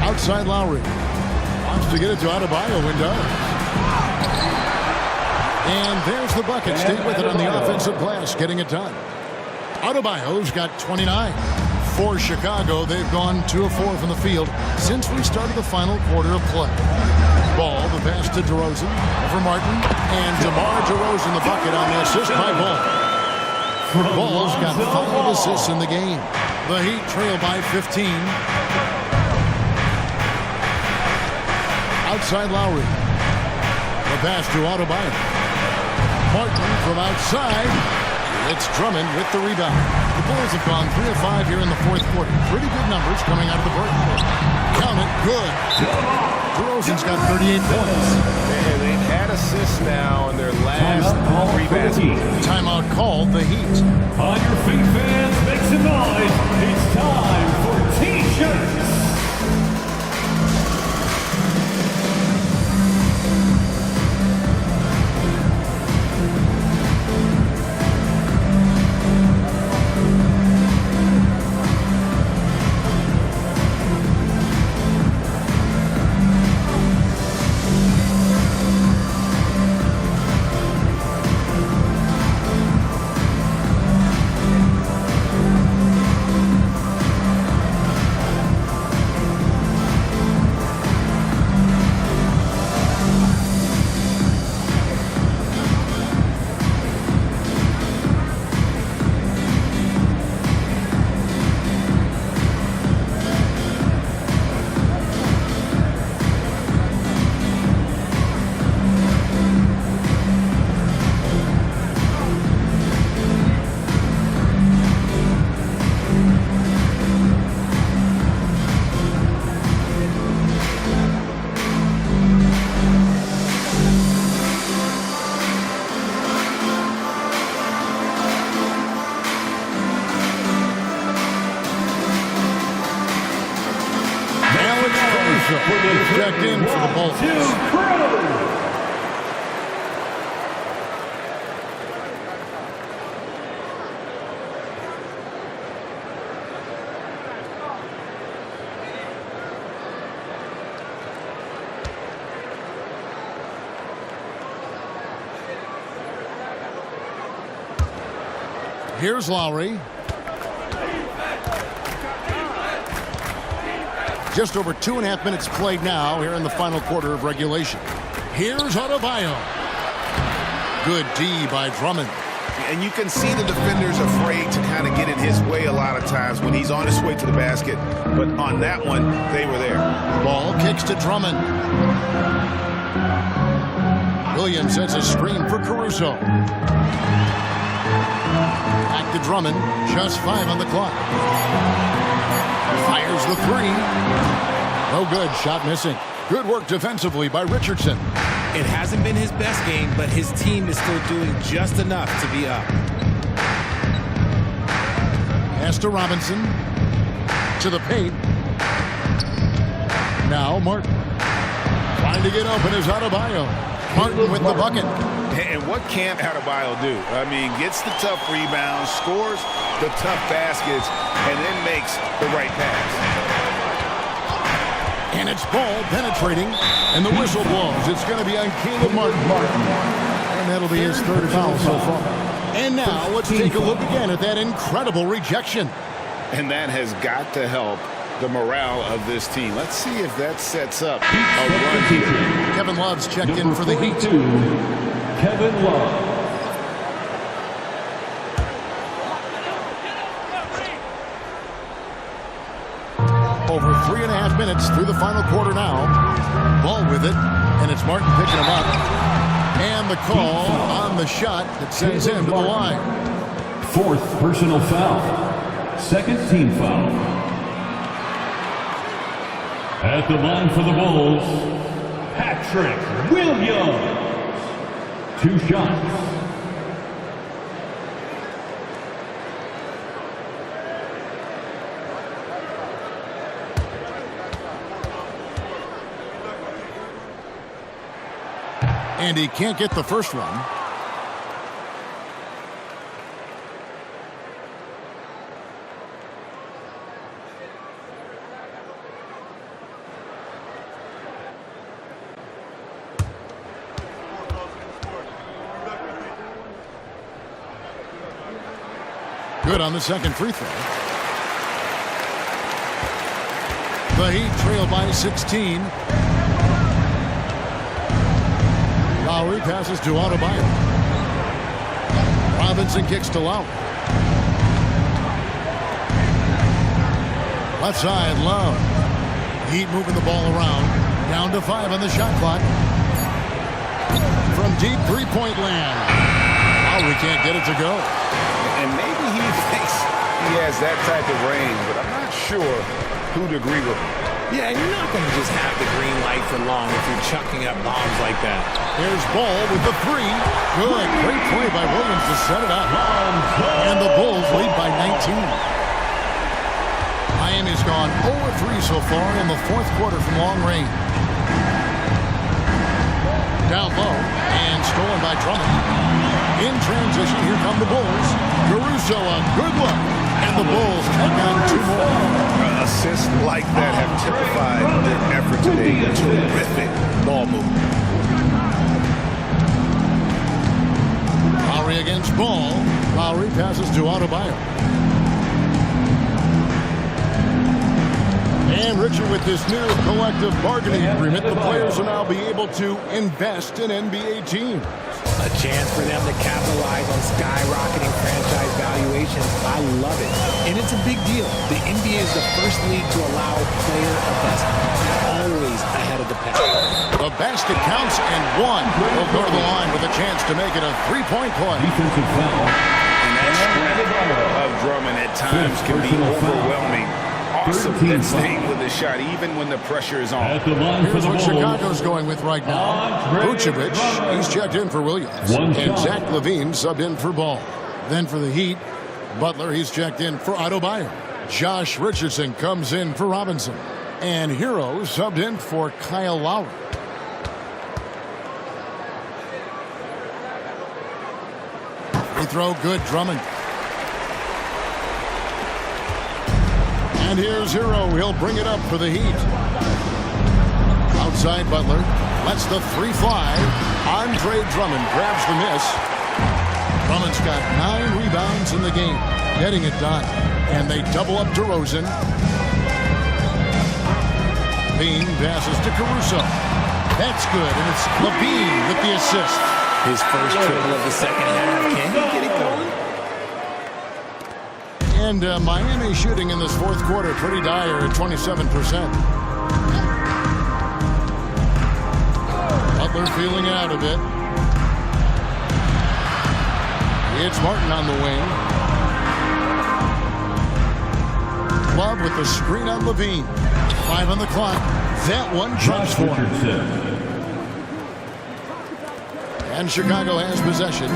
Outside Lowry. Wants to get it to Adebayo and does. And there's the bucket. Stay with it on the offensive glass, getting it done. Adebayo's got 29. For Chicago, they've gone 2 of 4 from the field since we started the final quarter of play. Ball, the pass to DeRozan, over Martin, and DeMar DeRozan the bucket on the assist by Ball. Ball's got 5 assists in the game. The Heat trail by 15. Outside Lowry. The pass to Adebayo. Martin from outside. It's Drummond with the rebound. The Bulls have gone 3 of 5 here in the 4th quarter. Pretty good numbers coming out of the break. Count it, good. DeRozan's got 38 points. They've had assists now on their last 3 baskets. Timeout called the Heat. On your feet, fans, make some noise. It's time for T-shirts. Checked in for the Bulls. Here's Lowry. Just over 2.5 minutes played now here in the final quarter of regulation. Here's Adebayo. Good D by Drummond. And you can see the defenders afraid to kind of get in his way a lot of times when he's on his way to the basket. But on that one, they were there. Ball kicks to Drummond. Williams sets a screen for Caruso. Back to Drummond. Just 5 on the clock. Fires the 3. No good. Shot missing. Good work defensively by Richardson. It hasn't been his best game, but his team is still doing just enough to be up. Pass to Robinson. To the paint. Now Martin. Trying to get open is Adebayo. Martin with the bucket. And what can't Adebayo do? I mean, gets the tough rebounds, scores the tough baskets, and then makes the right pass. And it's ball penetrating, and the whistle blows. It's going to be on Caleb Martin. And that'll be his 3rd foul so far. And now let's take a look again at that incredible rejection. And that has got to help the morale of this team. Let's see if that sets up a run here. Kevin Love's checked in for the Heat. Kevin Love. Over 3.5 minutes through the final quarter now. Ball with it, and it's Martin picking him up. And the call on the shot that sends him to the line. 4th personal foul. 2nd team foul. At the line for the Bulls, Patrick Williams. 2 shots. And he can't get the first one. Good on the second free throw. The Heat trail by 16. Lowry passes to Adebayo. Robinson kicks to Lowry. Left side, Love. Heat moving the ball around. Down to 5 on the shot clock. From deep three-point land. Lowry can't get it to go. And maybe he thinks he has that type of range, but I'm not sure who to agree with. Yeah, and you're not going to just have the green light for long if you're chucking up bombs like that. Here's Ball with the three. Good. Great play by Williams to set it up. And the Bulls lead by 19. Miami's gone 0-3 so far in the fourth quarter from long range. Down low and stolen by Drummond. In transition, here come the Bulls. Caruso, a good look. And the Bulls take on 2 more. Assists like that have typified their effort today. A terrific ball movement. Lowry against Ball. Lowry passes to Adebayo. And Richard, with this new collective bargaining agreement, the players will now be able to invest in NBA teams. A chance for them to capitalize on skyrocketing franchise valuations. I love it. And it's a big deal. The NBA is the first league to allow player investment. Always ahead of the pack. The basket counts and one. Will go to the line with a chance to make it a 3-point play. Defensive foul. And that strength of Drummond at times can be overwhelming. Awesome at staying with the shot, even when the pressure is on. Here's what Chicago's going with right now. Vucevic, he's checked in for Williams. And Zach LaVine subbed in for Ball. Then for the Heat, Butler, he's checked in for Adebayo. Josh Richardson comes in for Robinson. And Hero subbed in for Kyle Lowry. Free throw, good, Drummond. And here's Hero. He'll bring it up for the Heat. Outside Butler. Lets the 3 fly. Andre Drummond grabs the miss. Drummond's got 9 rebounds in the game. Getting it done. And they double up DeRozan. Bean passes to Caruso. That's good. And it's LaVine with the assist. His first triple of the second half. Can he get it going? And Miami shooting in this fourth quarter pretty dire at 27%. Butler feeling out a bit. It's Martin on the wing. Love with the screen on LaVine. 5 on the clock. That one jumps for him. And Chicago has possession.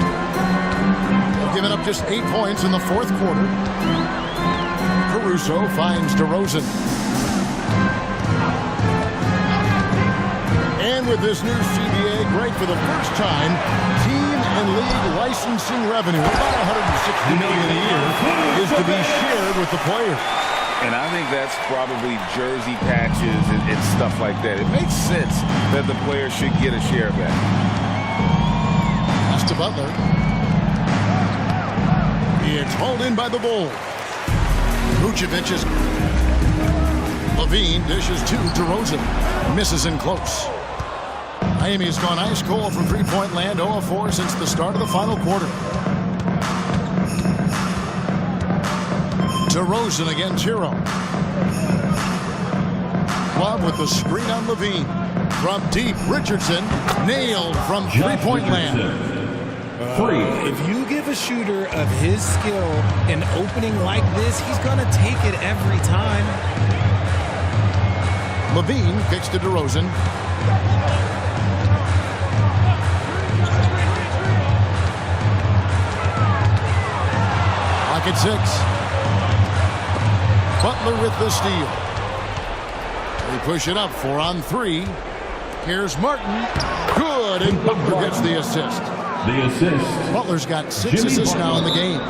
Giving up just 8 points in the fourth quarter. Caruso finds DeRozan. And with this new CBA, great for the first time, team and league licensing revenue, about $160 million a year, is to be shared with the players. And I think that's probably jersey patches and stuff like that. It makes sense that the players should get a share of that. Pass to Butler. It's hauled in by the Bulls. Vucevic is... LaVine dishes to DeRozan. Misses in close. Miami's gone ice cold from three-point land, 0-4 since the start of the final quarter. DeRozan against Hero. Love with the screen on LaVine. From deep, Richardson nailed from three-point land. If you give a shooter of his skill an opening like this, he's going to take it every time. LaVine kicks to DeRozan. Lock at 6. Butler with the steal. They push it up 4 on 3. Here's Martin. Good, and Butler gets the assist. The assist. Butler's got 6 assists now in the game.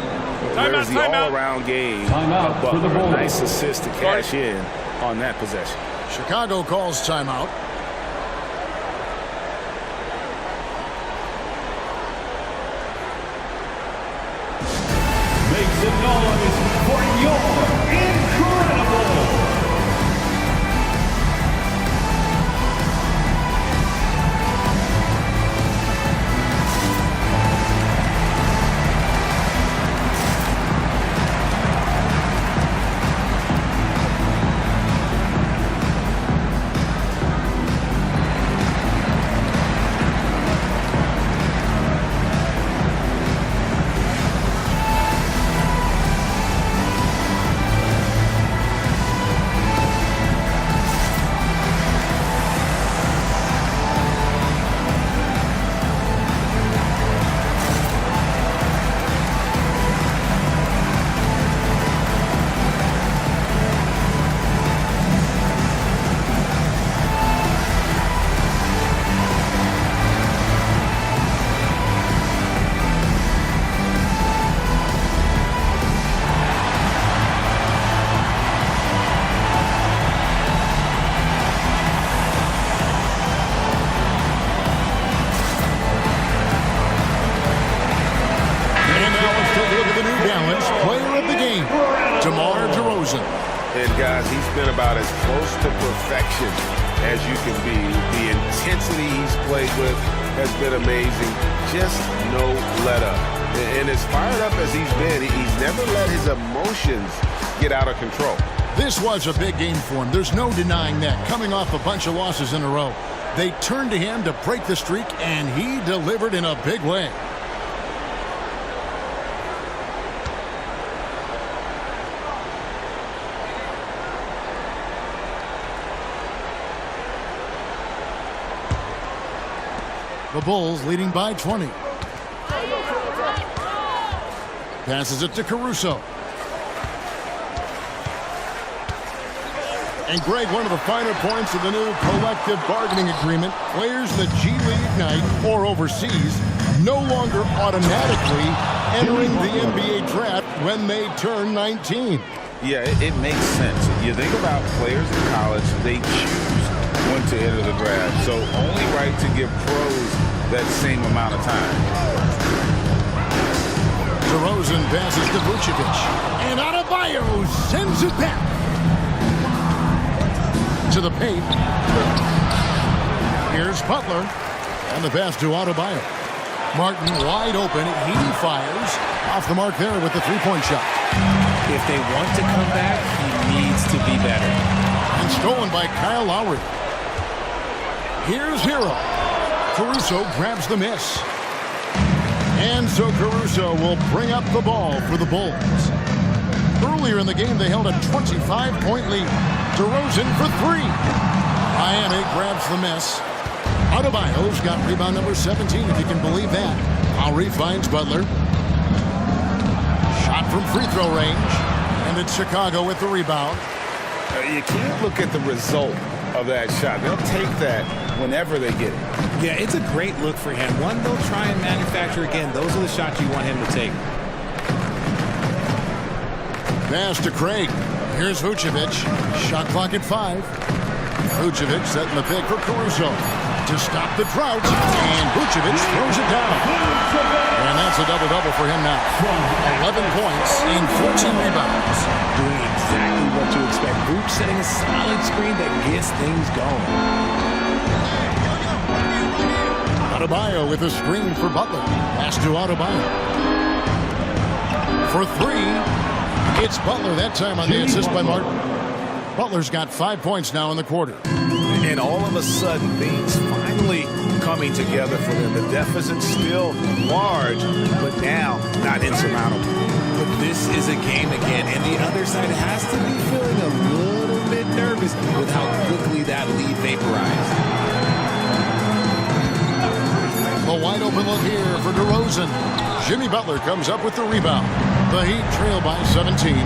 There's the all-around game of Butler. A nice assist to cash in on that possession. Chicago calls timeout. Make some noise for your incredible. been about as close to perfection as you can be. The intensity he's played with has been amazing. Just no let up. And as fired up as he's been, he's never let his emotions get out of control. This was a big game for him. There's no denying that. Coming off a bunch of losses in a row. They turned to him to break the streak, and he delivered in a big way. The Bulls leading by 20. Passes it to Caruso. And Greg, one of the finer points of the new collective bargaining agreement, players in the G League Ignite or overseas no longer automatically entering the NBA draft when they turn 19. Yeah, it makes sense. You think about players in college, they choose when to enter the draft. So only right to give pros that same amount of time. DeRozan passes to Vucevic. And Adebayo sends it back to the paint. Here's Butler. And the pass to Adebayo. Martin wide open. He fires. Off the mark there with the three-point shot. If they want to come back, he needs to be better. And stolen by Kyle Lowry. Here's Hero. Caruso grabs the miss. And so Caruso will bring up the ball for the Bulls. Earlier in the game, they held a 25-point lead. DeRozan for three. Miami grabs the miss. Adebayo's got rebound number 17, if you can believe that. Lowry finds Butler. Shot from free throw range. And it's Chicago with the rebound. You can't look at the result of that shot. They'll take that whenever they get it. Yeah, it's a great look for him. One they'll try and manufacture again. Those are the shots you want him to take. Pass to Craig. Here's Vucevic. Shot clock at 5. Vucevic setting the pick for Caruso to stop the drought. And Vucevic throws it down. And that's a double-double for him now. 11 points and 14 rebounds. Doing exactly what you expect. Vooch setting a solid screen that gets things going. Adebayo with a screen for Butler. Pass to Adebayo. For three, it's Butler that time on the assist by Martin. Butler's got 5 points now in the quarter. And all of a sudden, things finally coming together for them. The deficit's still large, but now not insurmountable. But this is a game again, and the other side has to be feeling a little bit nervous with how quickly that lead vaporized. A wide open look here for DeRozan. Jimmy Butler comes up with the rebound. The Heat trail by 17.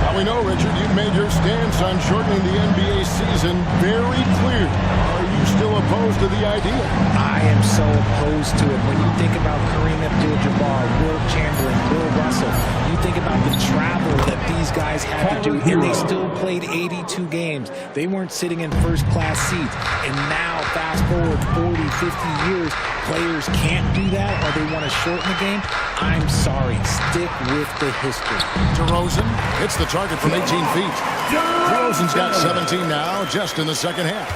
Now we know, Richard, you've made your stance on shortening the NBA season very clear. Are you still opposed to the idea? I am so opposed to it. When you think about Kareem Abdul-Jabbar, Wilt Chamberlain, Bill Russell, you think about the travel that these guys had to do, and they still played 82 games. They weren't sitting in first-class seats. And now, fast forward 40, 50 years, players can't do that or they want to shorten the game. I'm sorry. Stick with the history. DeRozan hits the target from 18 feet. DeRozan's got 17 now, just in the second half.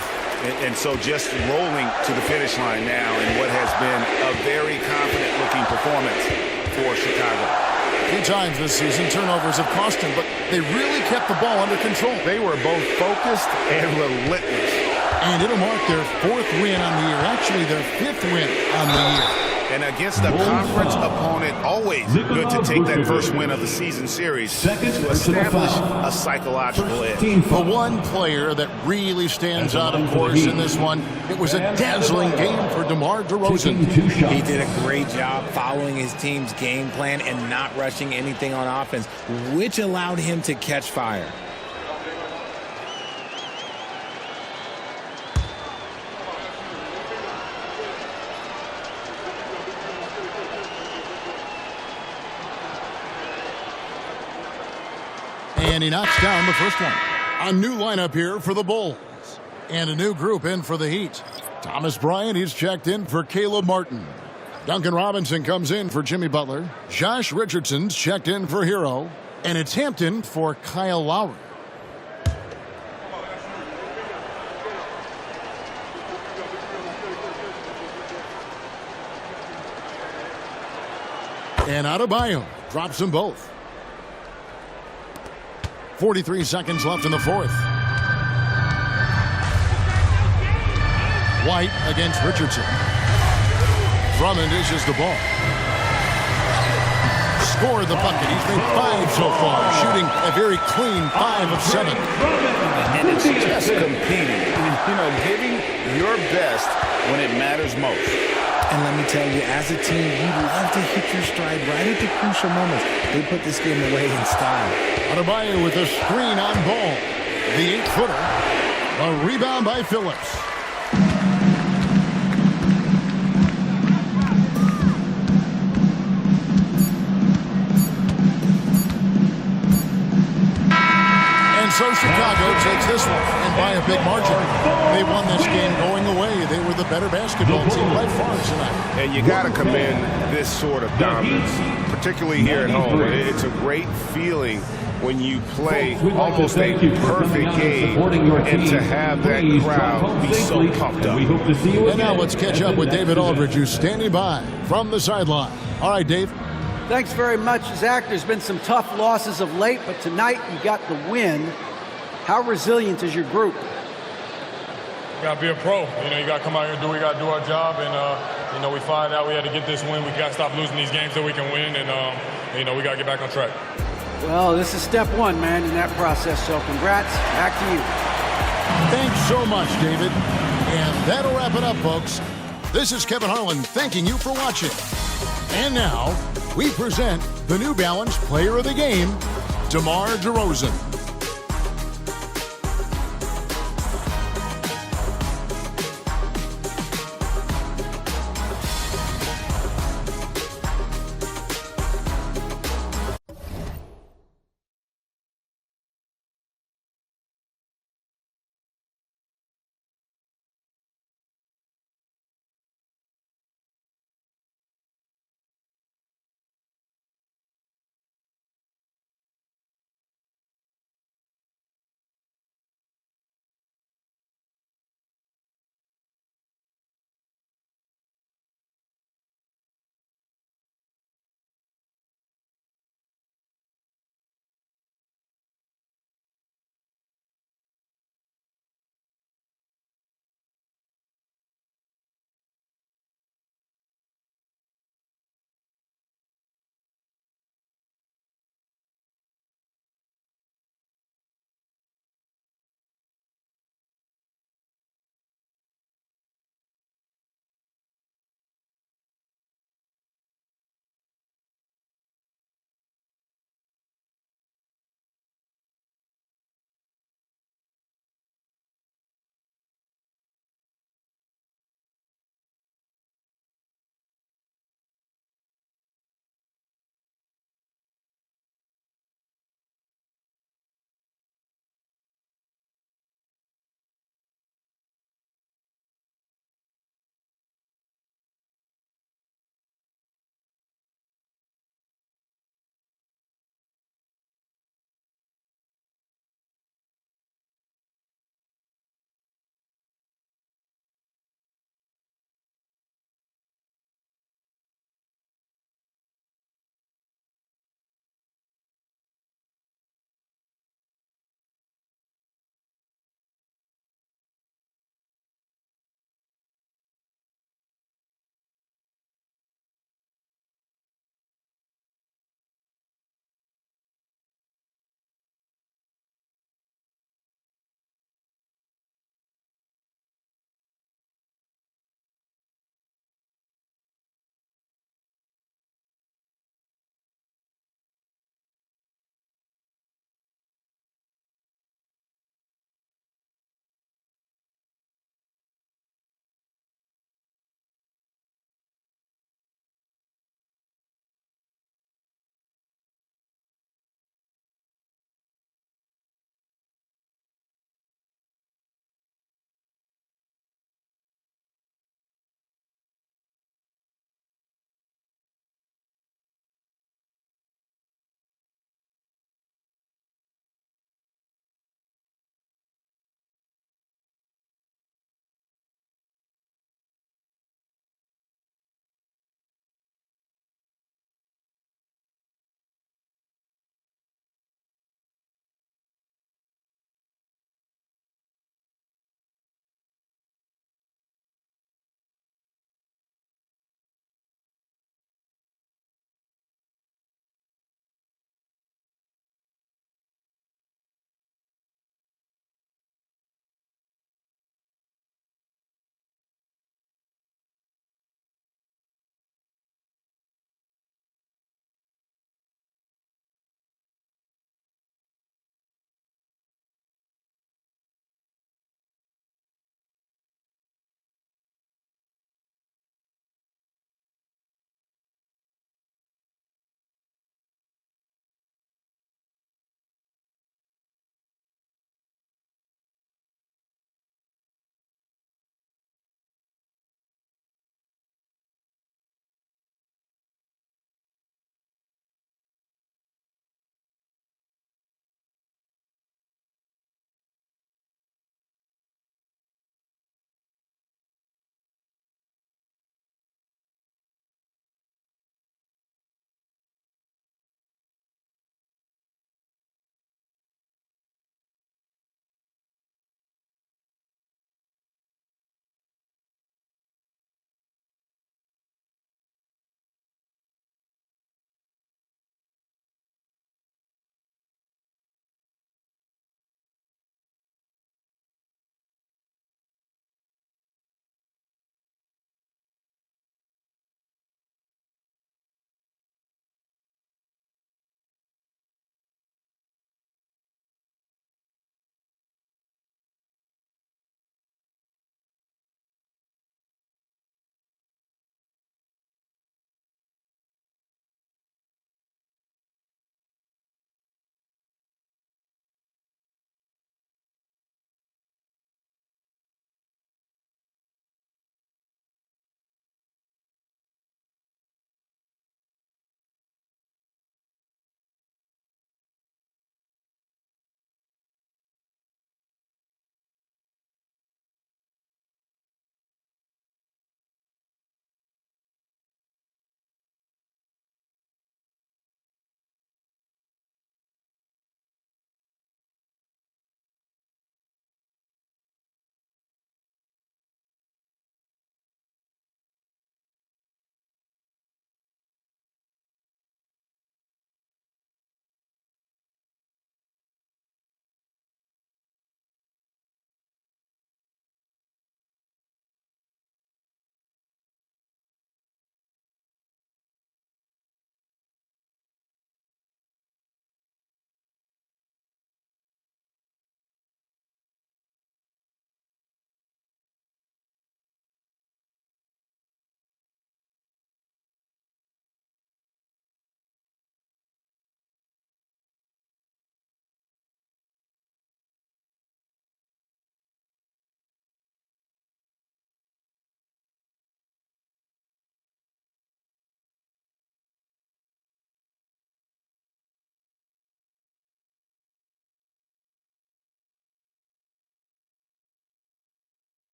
And so just rolling to the finish line now in what has been a very confident-looking performance for Chicago. A few times this season, turnovers have cost him, but they really kept the ball under control. They were both focused and relentless. And it'll mark their 4th win on the year, actually their 5th win on the year. And against a conference opponent, always good to take that first win of the season series to establish a psychological edge. The one player that really stands out, of course, in this one, it was a dazzling game for DeMar DeRozan. He did a great job following his team's game plan and not rushing anything on offense, which allowed him to catch fire. And he knocks down the first one. A new lineup here for the Bulls. And a new group in for the Heat. Thomas Bryant, he's checked in for Caleb Martin. Duncan Robinson comes in for Jimmy Butler. Josh Richardson's checked in for Hero. And it's Hampton for Kyle Lowry. And Adebayo drops them both. 43 seconds left in the fourth. White against Richardson. Drummond dishes the ball. Scored the bucket. He's made 5 so far, shooting a very clean 5 of 7. And it's just competing. Giving your best when it matters most. And let me tell you, as a team, you love to hit your stride right at the crucial moments. They put this game away in style. Adebayo with a screen on ball. The 8-footer. A rebound by Phillips. And so Chicago takes this one, and by a big margin. They won this game going away. They were the better basketball team by far tonight. And you got to commend this sort of dominance, particularly here at home. It's a great feeling when you play almost a perfect game and to have that crowd be so pumped up. And now let's catch up with David Aldridge, who's standing by from the sideline. All right, Dave. Thanks very much, Zach. There's been some tough losses of late, but tonight you got the win. How resilient is your group? You got to be a pro. You got to come out here and do what we got to do our job. And, we find out we had to get this win. We got to stop losing these games so we can win. And, we got to get back on track. Well, this is step one, man, in that process. So congrats. Back to you. Thanks so much, David. And that'll wrap it up, folks. This is Kevin Harlan thanking you for watching. And now, we present the New Balance Player of the Game, DeMar DeRozan.